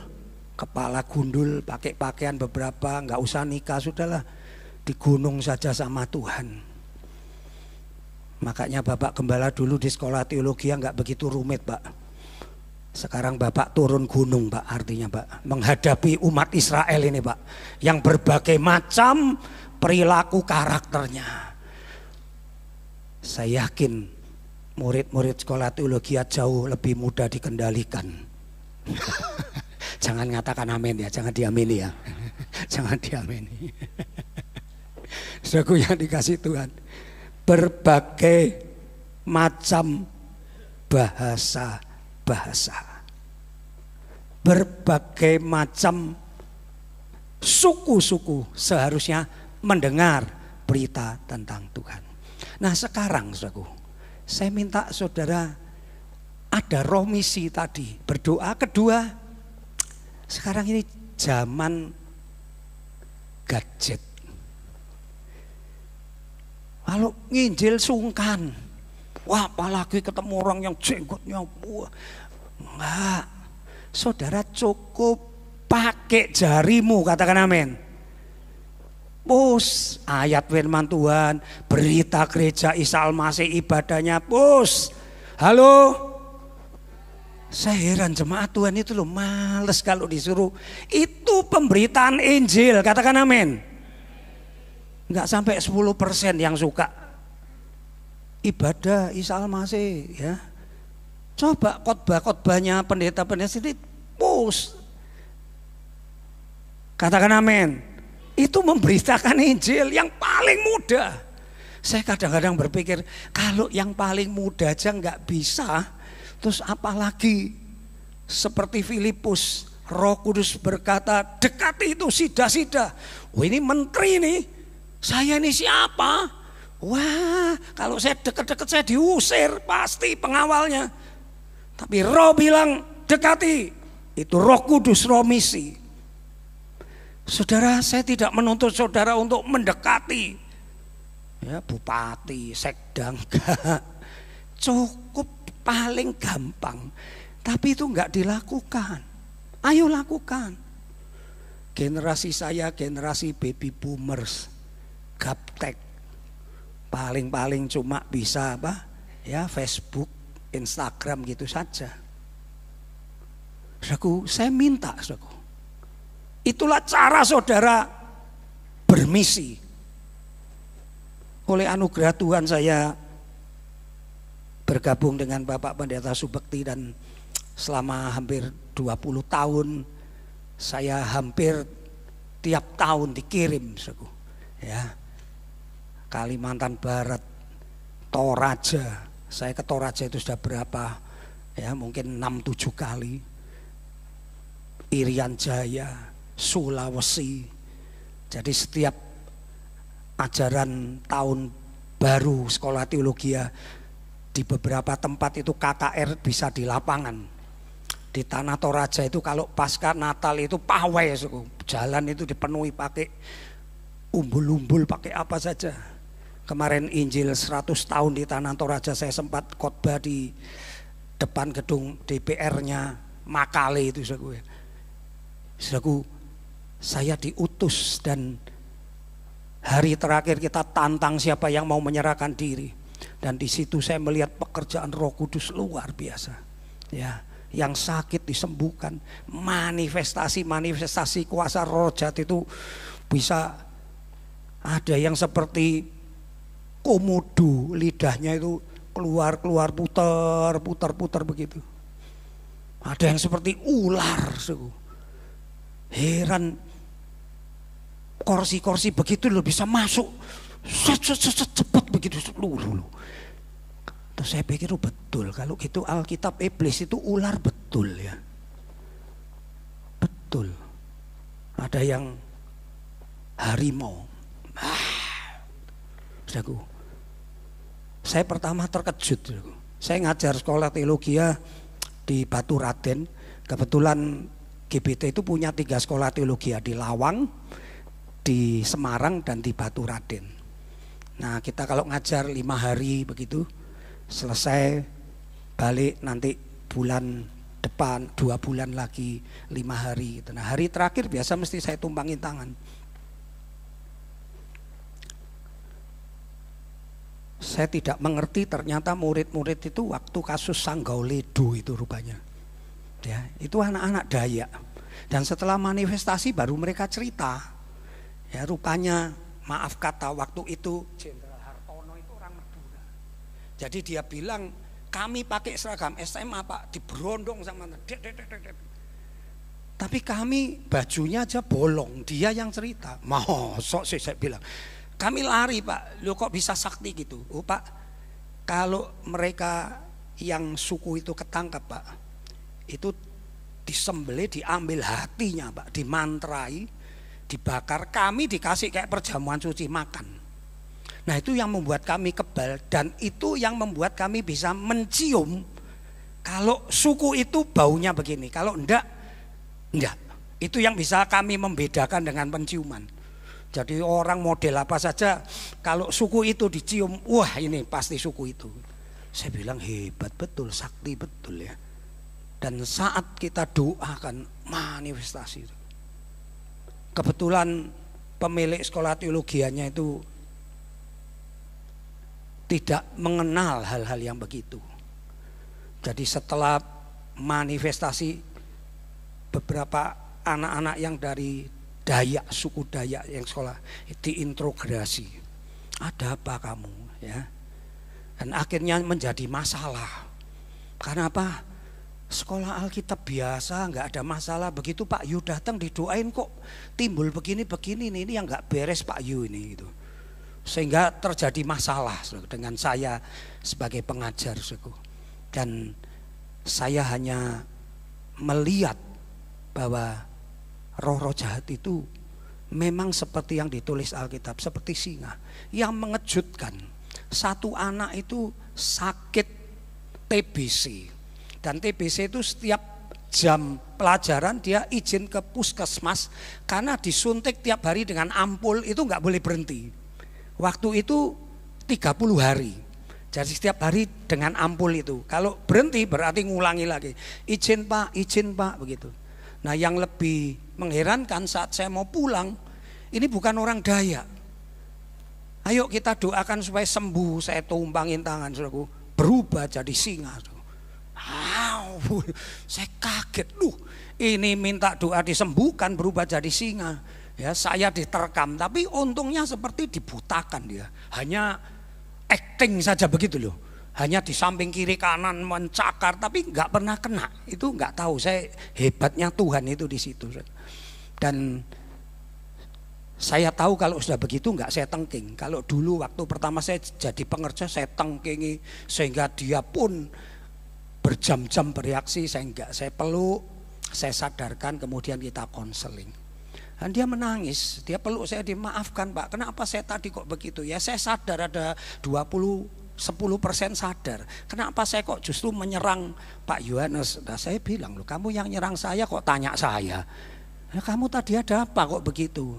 Kepala gundul, pakai pakaian beberapa, nggak usah nikah, sudahlah di gunung saja sama Tuhan. Makanya Bapak Gembala dulu di sekolah teologi nggak begitu rumit Pak. Sekarang Bapak turun gunung Pak, artinya Pak menghadapi umat Israel ini Pak, yang berbagai macam perilaku karakternya. Saya yakin murid-murid sekolah teologi jauh lebih mudah dikendalikan. Jangan ngatakan amin ya, jangan diamini ya. Jangan diamini. Saudaraku yang dikasih Tuhan, berbagai macam bahasa, berbagai macam suku-suku seharusnya mendengar berita tentang Tuhan. Nah sekarang saudaraku, Saya minta saudara ada roh misi tadi, berdoa. Kedua, sekarang ini zaman gadget. Kalau nginjil sungkan, wah apalagi ketemu orang yang jenggotnya, wah enggak. Saudara cukup pakai jarimu, katakan amin. Pus, ayat firman Tuhan, berita gereja Isa Al-Masih ibadahnya, pus. Halo, saya heran jemaat Tuhan itu loh males kalau disuruh. Itu pemberitaan Injil, katakan amin. Enggak sampai 10% yang suka ibadah Isa Al-Masih ya. Coba khotbah-khotbahnya pendeta-pendeta sendiri post. Katakan amin. Itu memberitakan Injil yang paling mudah. Saya kadang-kadang berpikir kalau yang paling mudah aja enggak bisa, terus apalagi seperti Filipus, Roh Kudus berkata, dekati itu sida-sida. Oh ini menteri nih. Saya ini siapa? Wah, kalau saya dekat-dekat saya diusir pasti pengawalnya. Tapi Roh bilang dekati. Itu Roh Kudus, roh misi. Saudara, saya tidak menuntut saudara untuk mendekati ya bupati, sekda, enggak. Cukup paling gampang. Tapi itu enggak dilakukan. Ayo lakukan. Generasi saya generasi baby boomers, gaptek, paling-paling cuma bisa apa ya Facebook, Instagram gitu saja. Saudaraku, saya minta saudaraku, itulah cara saudara bermisi. Oleh anugerah Tuhan saya bergabung dengan Bapak Pendeta Subekti dan selama hampir 20 tahun saya hampir tiap tahun dikirim saudaraku ya. Kalimantan Barat, Toraja. Saya ke Toraja itu sudah berapa ya, mungkin 6-7 kali. Irian Jaya, Sulawesi. Jadi setiap ajaran tahun baru sekolah teologi di beberapa tempat itu KKR bisa di lapangan. Di Tanah Toraja itu kalau pasca Natal itu pawai, jalan itu dipenuhi pakai umbul-umbul, pakai apa saja. Kemarin Injil 100 tahun di Tanah Toraja, saya sempat khotbah di depan gedung DPR-nya Makale itu saudaraku, saya diutus dan hari terakhir kita tantang siapa yang mau menyerahkan diri. Dan di situ saya melihat pekerjaan Roh Kudus luar biasa. Ya, yang sakit disembuhkan, manifestasi kuasa Roh Jahat itu bisa ada yang seperti komodo, lidahnya itu keluar putar begitu. Ada yang seperti ular, heran, kursi begitu loh bisa masuk cepat begitu lulu. Terus saya pikir betul kalau gitu Alkitab iblis itu ular betul ya. Betul. Ada yang harimau. Saudaraku, saya pertama terkejut. Saya ngajar sekolah teologi di Batu Raden. Kebetulan GBT itu punya 3 sekolah teologi di Lawang, di Semarang dan di Batu Raden. Nah kita kalau ngajar 5 hari begitu, selesai balik nanti bulan depan 2 bulan lagi 5 hari. Nah hari terakhir biasa mesti saya tumpangin tangan. Saya tidak mengerti ternyata murid-murid itu waktu kasus Sanggauledo itu rupanya. Ya, itu anak-anak Dayak. Dan setelah manifestasi baru mereka cerita. Ya, rupanya maaf kata waktu itu Jenderal Hartono itu orang Madura. Jadi dia bilang kami pakai seragam SMA Pak, diberondong sama tapi kami bajunya aja bolong. Dia yang cerita. Mosok sih saya bilang. Kami lari Pak, lo kok bisa sakti gitu? Oh Pak, kalau mereka yang suku itu ketangkap Pak, itu disembelih, diambil hatinya Pak, dimantrai, dibakar, kami dikasih kayak perjamuan suci makan. Nah itu yang membuat kami kebal, dan itu yang membuat kami bisa mencium kalau suku itu baunya begini, kalau enggak. Itu yang bisa kami membedakan dengan penciuman. Jadi orang model apa saja, kalau suku itu dicium, wah ini pasti suku itu. Saya bilang hebat betul, sakti betul ya. Dan saat kita doakan manifestasi. Kebetulan pemilik sekolah teologianya itu tidak mengenal hal-hal yang begitu. Jadi setelah manifestasi, beberapa anak-anak yang dari Dayak, suku Dayak yang sekolah diintrogasi. Ada apa kamu ya? Dan akhirnya menjadi masalah. Karena apa? Sekolah Alkitab biasa, nggak ada masalah. Begitu Pak Yu datang didoain kok timbul begini-begini, ini yang nggak beres Pak Yu ini gitu. Sehingga terjadi masalah dengan saya sebagai pengajar. Dan saya hanya melihat bahwa roh-roh jahat itu memang seperti yang ditulis Alkitab, seperti singa. Yang mengejutkan, satu anak itu sakit TBC. Dan TBC itu setiap jam pelajaran dia izin ke puskesmas, karena disuntik tiap hari dengan ampul itu nggak boleh berhenti. Waktu itu 30 hari. Jadi setiap hari dengan ampul itu. Kalau berhenti berarti ngulangi lagi. Izin Pak begitu. Nah yang lebih mengherankan saat saya mau pulang, ini bukan orang Dayak. Ayo kita doakan supaya sembuh. Saya tumpangin tangan, saudaraku, berubah jadi singa. Wow, saya kaget. Ini minta doa disembuhkan berubah jadi singa. Ya, saya diterkam, tapi untungnya seperti dibutakan dia. Hanya acting saja begitu loh. Hanya di samping kiri kanan mencakar, tapi nggak pernah kena. Itu nggak tahu. Saya hebatnya Tuhan itu di situ. Dan saya tahu kalau sudah begitu nggak saya tengking. Kalau dulu waktu pertama saya jadi pengerja saya tengkingi sehingga dia pun berjam-jam bereaksi. Saya peluk, saya sadarkan, kemudian kita konseling. Dan dia menangis, dia peluk saya, dimaafkan Pak, kenapa saya tadi kok begitu ya, saya sadar ada 10% sadar, kenapa saya kok justru menyerang Pak Yohanes. Nah saya bilang, loh kamu yang nyerang saya kok tanya saya, nah, kamu tadi ada apa kok begitu.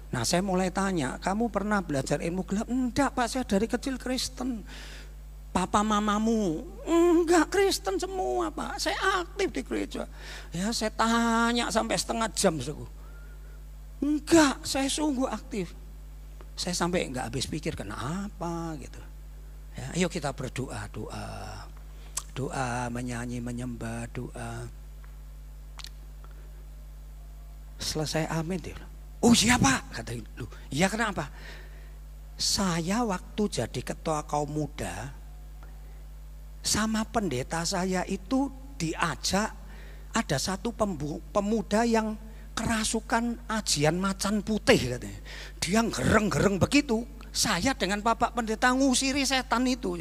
Nah saya mulai tanya, kamu pernah belajar ilmu gelap? Enggak Pak, saya dari kecil Kristen. Papa mamamu? Enggak, Kristen semua Pak, saya aktif di gereja. Ya saya tanya sampai setengah jam suku. Enggak, saya sungguh aktif. Saya sampai enggak habis pikir kenapa gitu. Ya, ayo kita berdoa, doa, menyanyi, menyembah, doa. Selesai amin dia. Oh siapa? Kata lu. Iya kenapa? Saya waktu jadi ketua kaum muda sama pendeta saya itu diajak, ada satu pemuda yang kerasukan ajian macan putih katanya. Dia gereng-gereng begitu. Saya dengan Bapak pendeta ngusiri setan itu.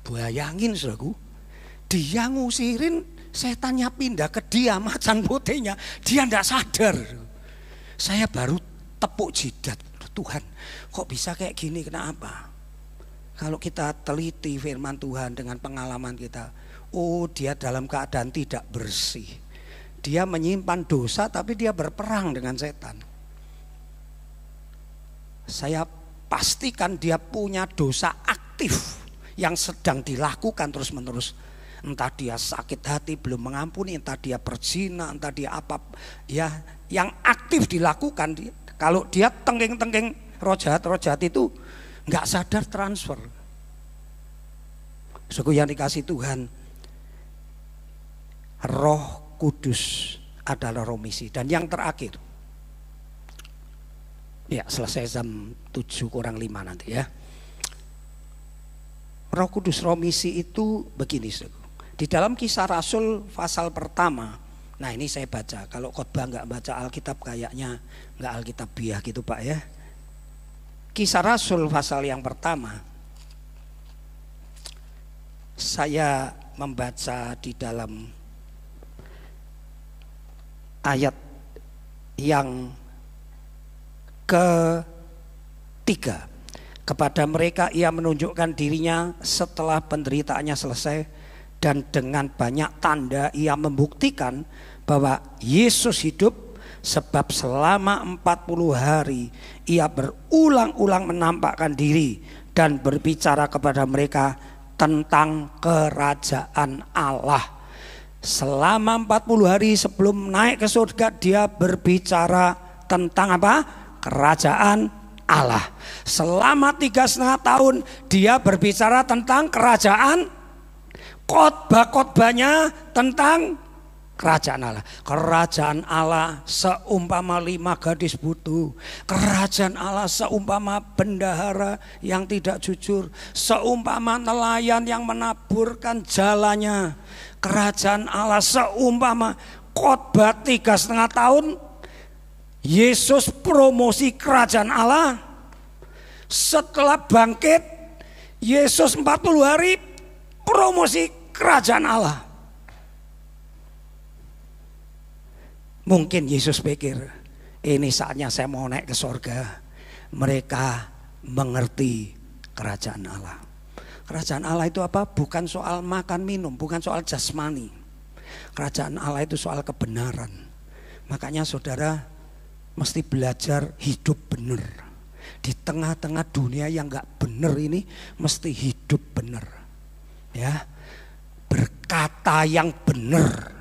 Bayangin saudaraku, dia ngusirin setannya pindah ke dia, macan putihnya. Dia tidak sadar. Saya baru tepuk jidat. Tuhan, kok bisa kayak gini? Kenapa? Kalau kita teliti firman Tuhan dengan pengalaman kita, oh dia dalam keadaan tidak bersih. Dia menyimpan dosa tapi dia berperang dengan setan. Saya pastikan dia punya dosa aktif yang sedang dilakukan terus menerus. Entah dia sakit hati belum mengampuni, entah dia berzina, entah dia apa ya yang aktif dilakukan. Kalau dia tengking-tengking roh jahat itu nggak sadar transfer. Suku yang dikasih Tuhan, Roh Kudus adalah roh misi. Dan yang terakhir, ya selesai jam 7:05 nanti ya. Roh Kudus, roh misi itu begini, di dalam Kisah Rasul pasal pertama. Nah ini saya baca, kalau khotbah nggak baca Alkitab kayaknya nggak Alkitabiah gitu Pak ya. Kisah Rasul pasal yang pertama, saya membaca di dalam ayat yang ketiga. Kepada mereka ia menunjukkan dirinya setelah penderitaannya selesai, dan dengan banyak tanda ia membuktikan bahwa Yesus hidup, sebab selama 40 hari ia berulang-ulang menampakkan diri dan berbicara kepada mereka tentang kerajaan Allah. Selama 40 hari sebelum naik ke surga dia berbicara tentang apa? Kerajaan Allah. Selama 3,5 tahun dia berbicara tentang kerajaan, khotbah-khotbahnya tentang kerajaan Allah. Kerajaan Allah seumpama 5 gadis butuh. Kerajaan Allah seumpama bendahara yang tidak jujur. Seumpama nelayan yang menaburkan jalannya. Kerajaan Allah seumpama khotbah 3,5 tahun. Yesus promosi kerajaan Allah. Setelah bangkit Yesus 40 hari promosi kerajaan Allah. Mungkin Yesus pikir ini saatnya saya mau naik ke surga. Mereka mengerti kerajaan Allah. Kerajaan Allah itu apa? Bukan soal makan minum, bukan soal jasmani. Kerajaan Allah itu soal kebenaran. Makanya saudara mesti belajar hidup benar. Di tengah-tengah dunia yang gak benar ini mesti hidup benar. Ya, berkata yang benar.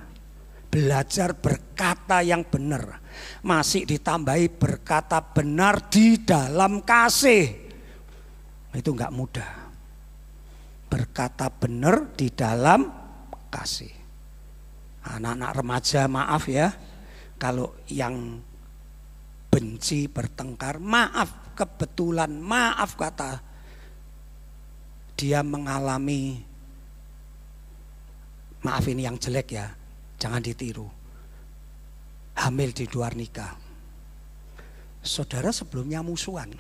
Belajar berkata yang benar. Masih ditambahi berkata benar di dalam kasih. Itu gak mudah. Berkata benar di dalam kasih. Anak-anak remaja maaf ya, kalau yang benci bertengkar, maaf, kebetulan maaf kata dia mengalami, maaf ini yang jelek ya, jangan ditiru, hamil di luar nikah. Saudara sebelumnya musuhan,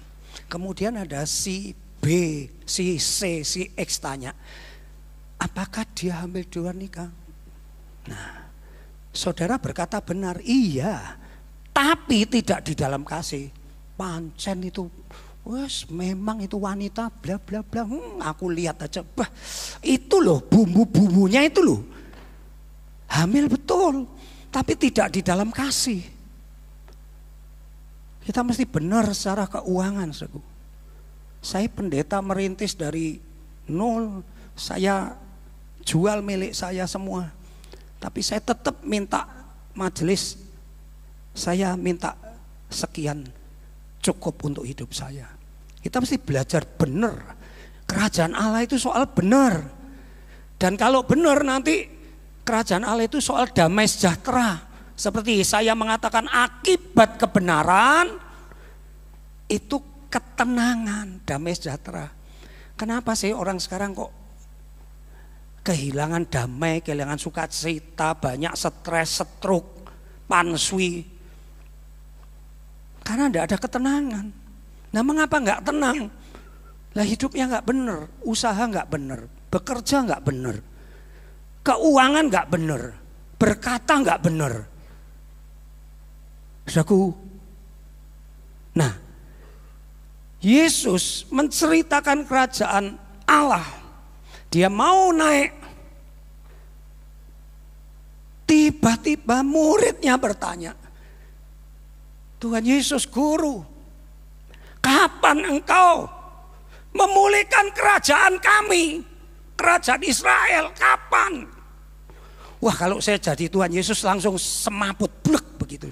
kemudian ada si B, si C, si X tanya, apakah dia hamil di luar nikah? Nah, saudara berkata benar, iya, tapi tidak di dalam kasih. Pancen itu, wes memang itu wanita, bla bla bla. Aku lihat aja, bah, itu loh bumbu-bumbunya itu loh. Hamil betul, tapi tidak di dalam kasih. Kita mesti benar secara keuangan, saudara. Saya pendeta merintis dari nol, saya jual milik saya semua. Tapi saya tetap minta majelis, saya minta sekian cukup untuk hidup saya. Kita mesti belajar benar. Kerajaan Allah itu soal benar. Dan kalau benar nanti kerajaan Allah itu soal damai sejahtera. Seperti saya mengatakan akibat kebenaran itu ketenangan, damai sejahtera. Kenapa sih orang sekarang kok kehilangan damai, kehilangan sukacita, banyak stres, stroke, pansui? Karena tidak ada ketenangan. Nah, mengapa nggak tenang? Lah hidupnya nggak benar, usaha nggak benar, bekerja nggak benar, keuangan nggak benar, berkata nggak benar. Saudaraku, nah Yesus menceritakan kerajaan Allah. Dia mau naik. Tiba-tiba muridnya bertanya, Tuhan Yesus Guru, kapan engkau memulihkan kerajaan kami, kerajaan Israel, kapan? Wah, kalau saya jadi Tuhan Yesus langsung semaput blek begitu.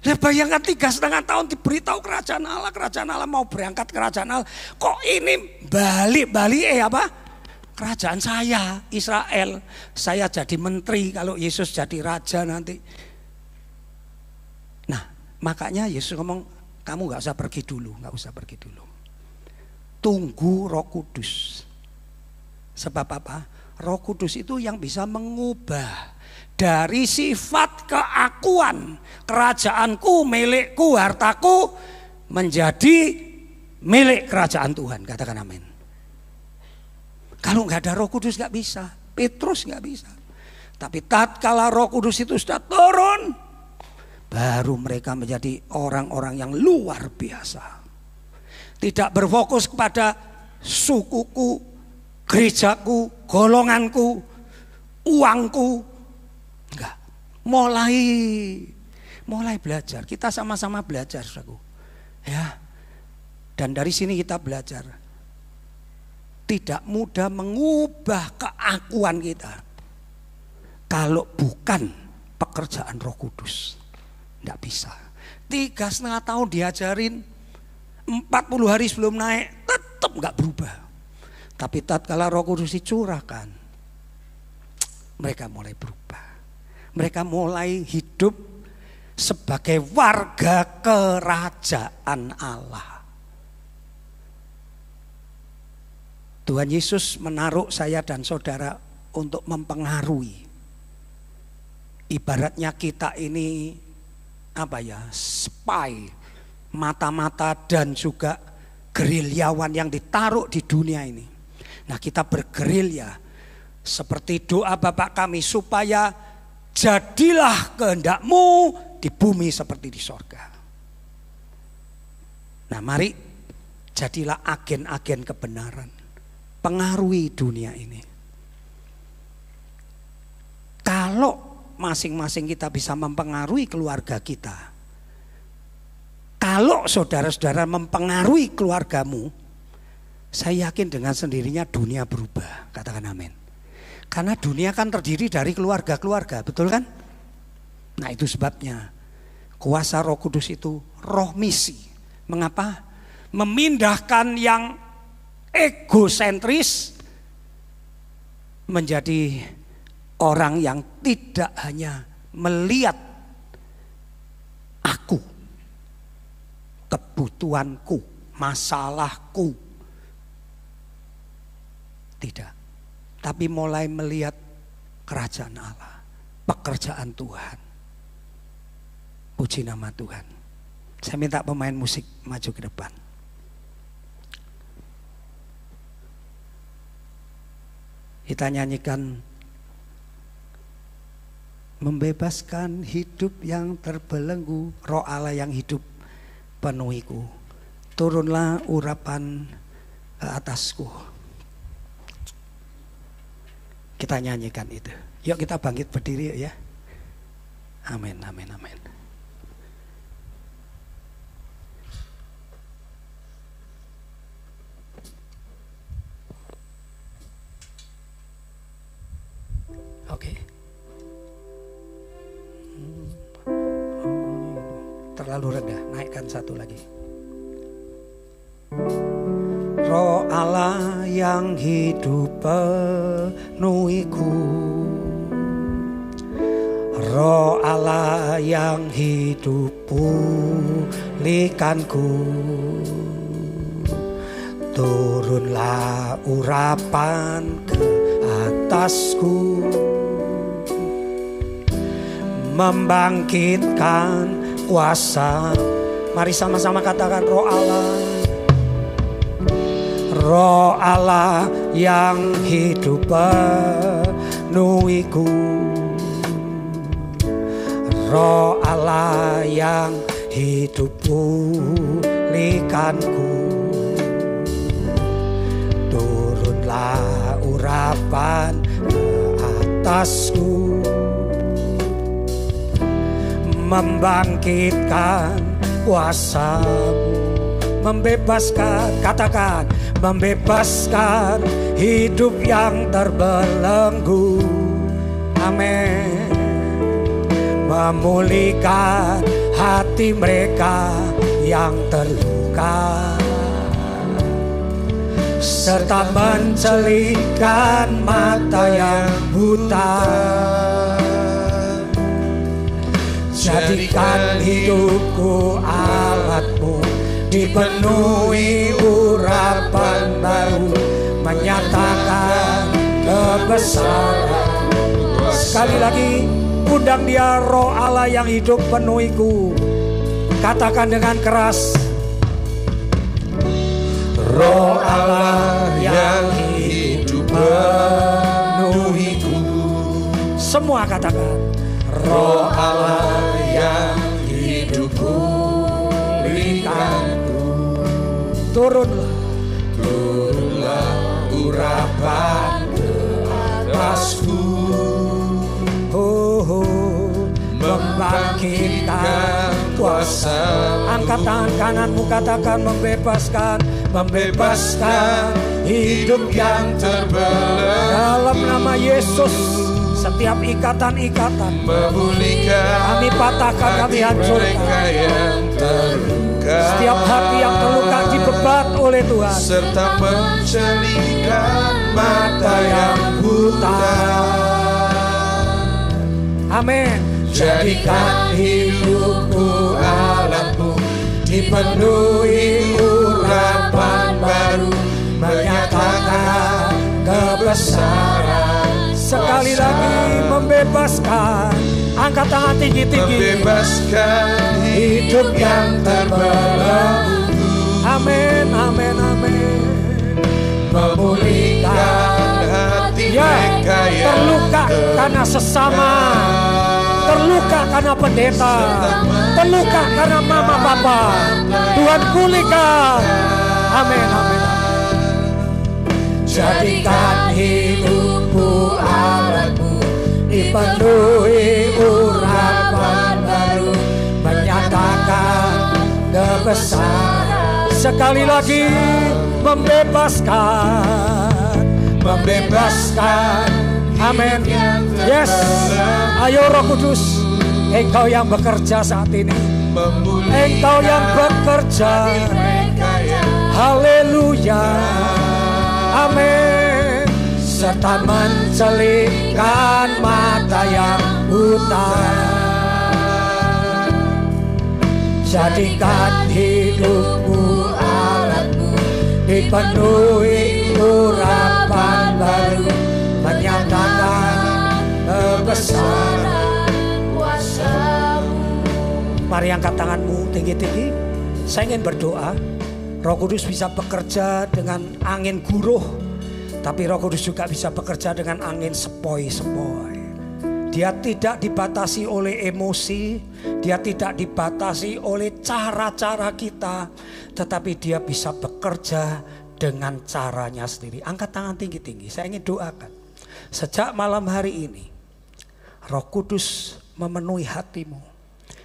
Saya bayangkan 3,5 tahun diberitahu kerajaan Allah mau berangkat kerajaan Allah. Kok ini balik apa? Kerajaan saya, Israel. Saya jadi menteri kalau Yesus jadi raja nanti. Nah, makanya Yesus ngomong, kamu gak usah pergi dulu, tunggu Roh Kudus. Sebab apa? Roh Kudus itu yang bisa mengubah dari sifat keakuan, kerajaanku, milikku, hartaku, menjadi milik kerajaan Tuhan. Katakan amin. Kalau nggak ada Roh Kudus nggak bisa, Petrus nggak bisa. Tapi tatkala Roh Kudus itu sudah turun, baru mereka menjadi orang-orang yang luar biasa. Tidak berfokus kepada sukuku, gerejaku, golonganku, uangku. Enggak. Mulai belajar. Kita sama-sama belajar, saudaraku. Ya. Dan dari sini kita belajar. Tidak mudah mengubah keakuan kita kalau bukan pekerjaan Roh Kudus. Tidak bisa. 3,5 tahun diajarin, 40 hari sebelum naik tetap nggak berubah. Tapi tatkala Roh Kudus dicurahkan, mereka mulai berubah. Mereka mulai hidup sebagai warga kerajaan Allah. Tuhan Yesus menaruh saya dan saudara untuk mempengaruhi. Ibaratnya kita ini spy, mata-mata dan juga gerilyawan yang ditaruh di dunia ini. Nah, kita bergerilya seperti doa Bapa kami, supaya jadilah kehendak-Mu di bumi seperti di sorga. Nah, mari jadilah agen-agen kebenaran, pengaruhi dunia ini. Kalau masing-masing kita bisa mempengaruhi keluarga kita, kalau saudara-saudara mempengaruhi keluargamu, saya yakin dengan sendirinya dunia berubah. Katakan amin. Karena dunia kan terdiri dari keluarga-keluarga, betul kan? Nah, itu sebabnya kuasa Roh Kudus itu roh misi. Mengapa? Memindahkan yang egosentris menjadi orang yang tidak hanya melihat aku, kebutuhanku, masalahku. Tidak. Tapi mulai melihat kerajaan Allah, pekerjaan Tuhan. Puji nama Tuhan. Saya minta pemain musik maju ke depan. Kita nyanyikan membebaskan hidup yang terbelenggu, Roh Allah yang hidup penuhiku. Turunlah urapan ke atasku. Kita nyanyikan itu. Yuk kita bangkit berdiri yuk ya. Amin, amin, amin. Oke. Terlalu rendah, naikkan satu lagi. Roh Allah yang hidup penuhiku, Roh Allah yang hidup pulihkanku. Turunlah urapan ke atasku, membangkitkan kuasa. Mari sama-sama katakan Roh Allah. Roh Allah yang hidup penuhiku, Roh Allah yang hidup pulihkanku. Turunlah urapan ke atasku, membangkitkan kuasa-Mu, membebaskan, katakan, membebaskan hidup yang terbelenggu. Amin. Memulihkan hati mereka yang terluka, serta mencelingkan mata yang buta. Jadikan hidupku alat-Mu, dipenuhi urapan baru, menyatakan kebesaran. Sekali lagi, undang dia, Roh Allah yang hidup penuhiku. Katakan dengan keras, Roh Allah yang hidup penuhiku. Semua katakan, Roh Allah yang hidup pulihkanku. turunlah urapan ke atasku, membangkitkan kuasa. Angkat tangan kananmu, katakan membebaskan, membebaskan hidup yang terbelah. Dalam nama Yesus, setiap ikatan-ikatan memulihkan kami patahkan, kami hancurkan. mereka yang terluka, Setiap hati yang terluka dibebat oleh Tuhan, serta mencelingkan mata yang buta. amin. Jadikan hidupku alatmu, dipenuhi urapan baru, menyatakan kebesaran. Sekali lagi membebaskan. Angkat tangan tinggi-tinggi. Membebaskan hidup yang terbelenggu, Amin, amin, amin. memulihkan hati Ya, mereka yang terluka karena sesama, terluka karena pendeta, terluka karena mama papa. Tuhan pulihkan. Amin, amin. Jadikan hidupku alatmu, dipenuhi urapan baru, menyatakan kebesaran. Sekali lagi membebaskan, membebaskan. Amin. Yes. Ayo Roh Kudus, Engkau yang bekerja saat ini, Engkau yang bekerja. Haleluya. Amin. Serta mencelingkan mata yang buta. Jadikan hidupku alatmu, dipenuhi urapan baru, menyatakan kebesaran kuasa-Mu. Mari angkat tanganmu tinggi-tinggi. Saya ingin berdoa. Roh Kudus bisa bekerja dengan angin guruh, tapi Roh Kudus juga bisa bekerja dengan angin sepoi-sepoi. Dia tidak dibatasi oleh emosi, dia tidak dibatasi oleh cara-cara kita, tetapi dia bisa bekerja dengan caranya sendiri. Angkat tangan tinggi-tinggi. Saya ingin doakan. Sejak malam hari ini, Roh Kudus memenuhi hatimu.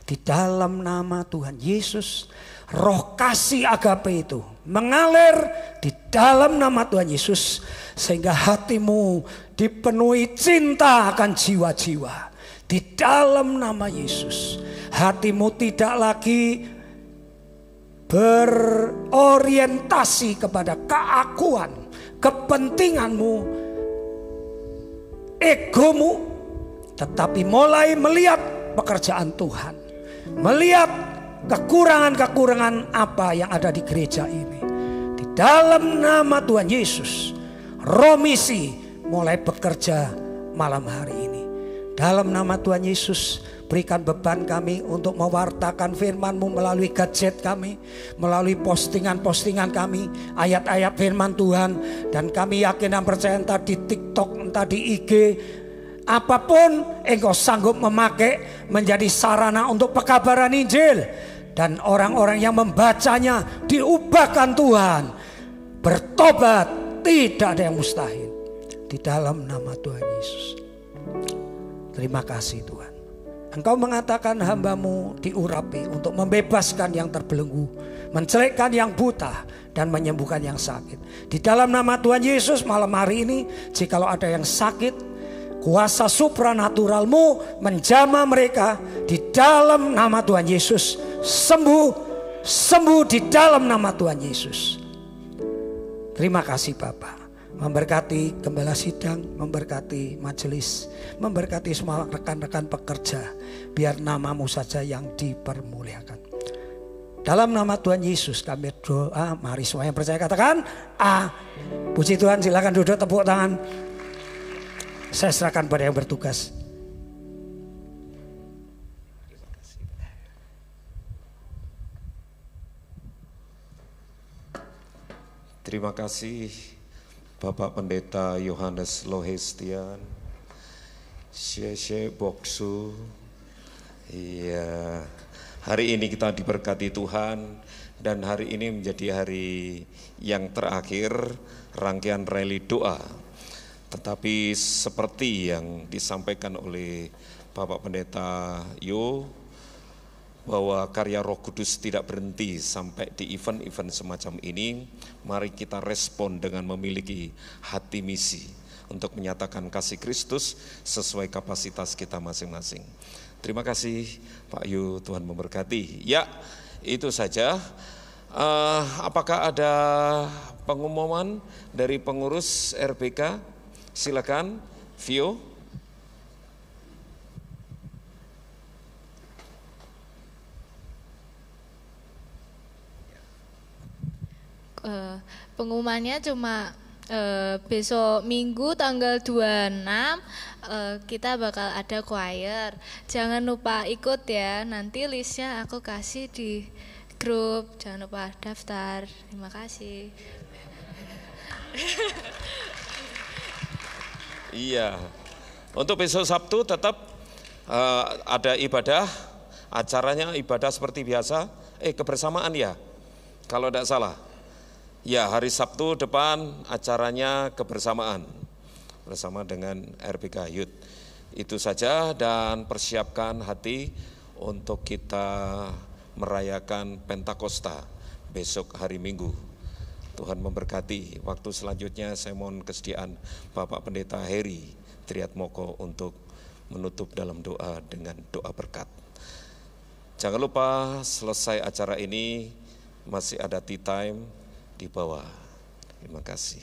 Di dalam nama Tuhan Yesus, roh kasih agape itu mengalir di dalam nama Tuhan Yesus, sehingga hatimu dipenuhi cinta akan jiwa-jiwa. Di dalam nama Yesus, hatimu tidak lagi berorientasi kepada keakuan, kepentinganmu, egomu, tetapi mulai melihat pekerjaan Tuhan, melihat kekurangan-kekurangan apa yang ada di gereja ini. Di dalam nama Tuhan Yesus, roh misi mulai bekerja malam hari ini. Dalam nama Tuhan Yesus, berikan beban kami untuk mewartakan firman-Mu melalui gadget kami, melalui postingan-postingan kami, ayat-ayat firman Tuhan. Dan kami yakin dan percaya, entah di TikTok, entah di IG, apapun Engkau sanggup memakai menjadi sarana untuk pekabaran Injil. Dan orang-orang yang membacanya diubahkan Tuhan, bertobat, tidak ada yang mustahil. Di dalam nama Tuhan Yesus. Terima kasih Tuhan. Engkau mengatakan hamba-Mu diurapi untuk membebaskan yang terbelenggu, mencelekkan yang buta, dan menyembuhkan yang sakit. Di dalam nama Tuhan Yesus malam hari ini, jikalau ada yang sakit, kuasa supranatural-Mu menjamah mereka. Di dalam nama Tuhan Yesus, sembuh di dalam nama Tuhan Yesus. Terima kasih Bapa. Memberkati gembala sidang, memberkati majelis, memberkati semua rekan-rekan pekerja. Biar nama-Mu saja yang dipermuliakan. Dalam nama Tuhan Yesus kami doa. Mari semua yang percaya katakan puji Tuhan. Silakan duduk, tepuk tangan. Saya serahkan pada yang bertugas. Terima kasih Bapak Pendeta Yohanes Lohestian, Sheshe Boksu. Iya, hari ini kita diberkati Tuhan Dan hari ini menjadi hari yang terakhir rangkaian rally doa. Tetapi seperti yang disampaikan oleh Bapak Pendeta Yo, bahwa karya Roh Kudus tidak berhenti sampai di event-event semacam ini. Mari kita respon dengan memiliki hati misi untuk menyatakan kasih Kristus sesuai kapasitas kita masing-masing. Terima kasih Pak Yu, Tuhan memberkati. Ya, itu saja. Apakah ada pengumuman dari pengurus RBK? Silakan, Vio. Pengumumannya cuma besok Minggu tanggal 26 kita bakal ada choir. Jangan lupa ikut ya. Nanti listnya aku kasih di grup. Jangan lupa daftar. Terima kasih. Iya. Untuk besok Sabtu tetap ada ibadah. Acaranya ibadah seperti biasa. Kebersamaan ya, kalau tidak salah. Ya, hari Sabtu depan acaranya kebersamaan bersama dengan RBK Youth. Itu saja, dan persiapkan hati untuk kita merayakan Pentakosta besok hari Minggu. Tuhan memberkati. Waktu selanjutnya saya mohon kesediaan Bapak Pendeta Heri Triatmoko untuk menutup dalam doa dengan doa berkat. Jangan lupa selesai acara ini masih ada tea time di bawah. Terima kasih.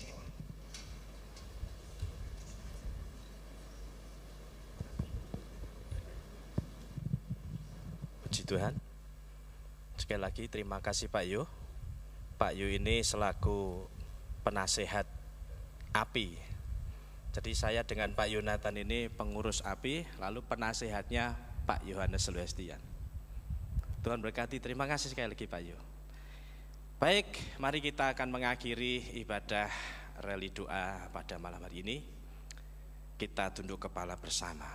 Puji Tuhan. Sekali lagi terima kasih Pak Yu. Pak Yu ini selaku penasehat API. Jadi saya dengan Pak Yonatan ini pengurus API, lalu penasehatnya Pak Yohanes Lohestian. Tuhan berkati, terima kasih sekali lagi Pak Yu. Baik, mari kita akan mengakhiri ibadah rally doa pada malam hari ini. Kita tunduk kepala bersama.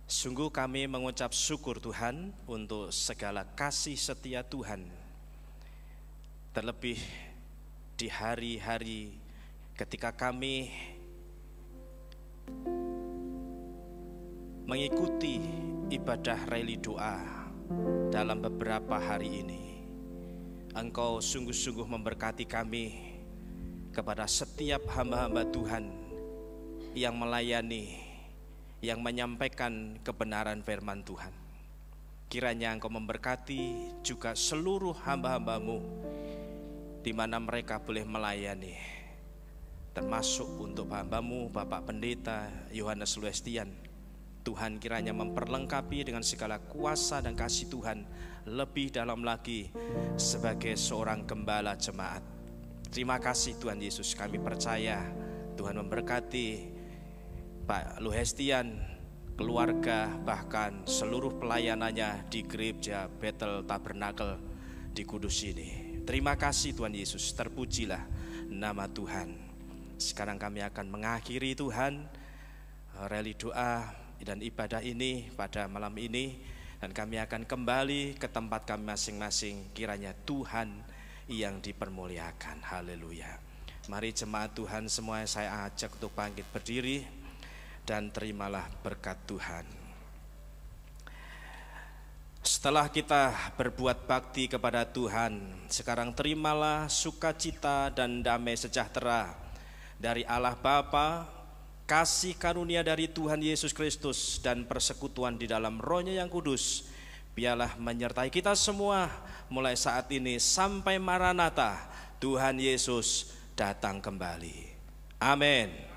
Sungguh kami mengucap syukur Tuhan untuk segala kasih setia Tuhan. Terlebih di hari-hari ketika kami mengikuti ibadah rally doa dalam beberapa hari ini. Engkau sungguh-sungguh memberkati kami kepada setiap hamba-hamba Tuhan yang melayani, yang menyampaikan kebenaran firman Tuhan. Kiranya Engkau memberkati juga seluruh hamba-hambamu di mana mereka boleh melayani, termasuk untuk hambamu Bapak Pendeta Yohanes Lohestian. Tuhan kiranya memperlengkapi dengan segala kuasa dan kasih Tuhan lebih dalam lagi sebagai seorang gembala jemaat. Terima kasih Tuhan Yesus, kami percaya Tuhan memberkati Pak Lohestian, keluarga, bahkan seluruh pelayanannya di gereja Bethel Tabernakel di Kudus ini. Terima kasih Tuhan Yesus, terpujilah nama Tuhan. Sekarang kami akan mengakhiri Tuhan rally doa dan ibadah ini pada malam ini, dan kami akan kembali ke tempat kami masing-masing. Kiranya Tuhan yang dipermuliakan. Haleluya. Mari jemaat Tuhan semua, saya ajak untuk bangkit berdiri dan terimalah berkat Tuhan. Setelah kita berbuat bakti kepada Tuhan, sekarang terimalah sukacita dan damai sejahtera dari Allah Bapa, kasih karunia dari Tuhan Yesus Kristus, dan persekutuan di dalam Roh-Nya yang kudus, biarlah menyertai kita semua mulai saat ini sampai Maranatha, Tuhan Yesus datang kembali. Amin.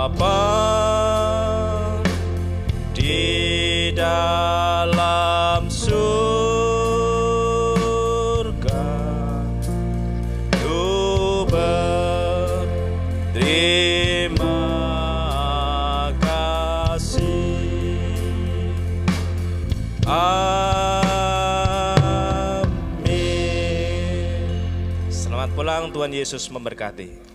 Bapa Selamat pulang, Tuhan Yesus memberkati.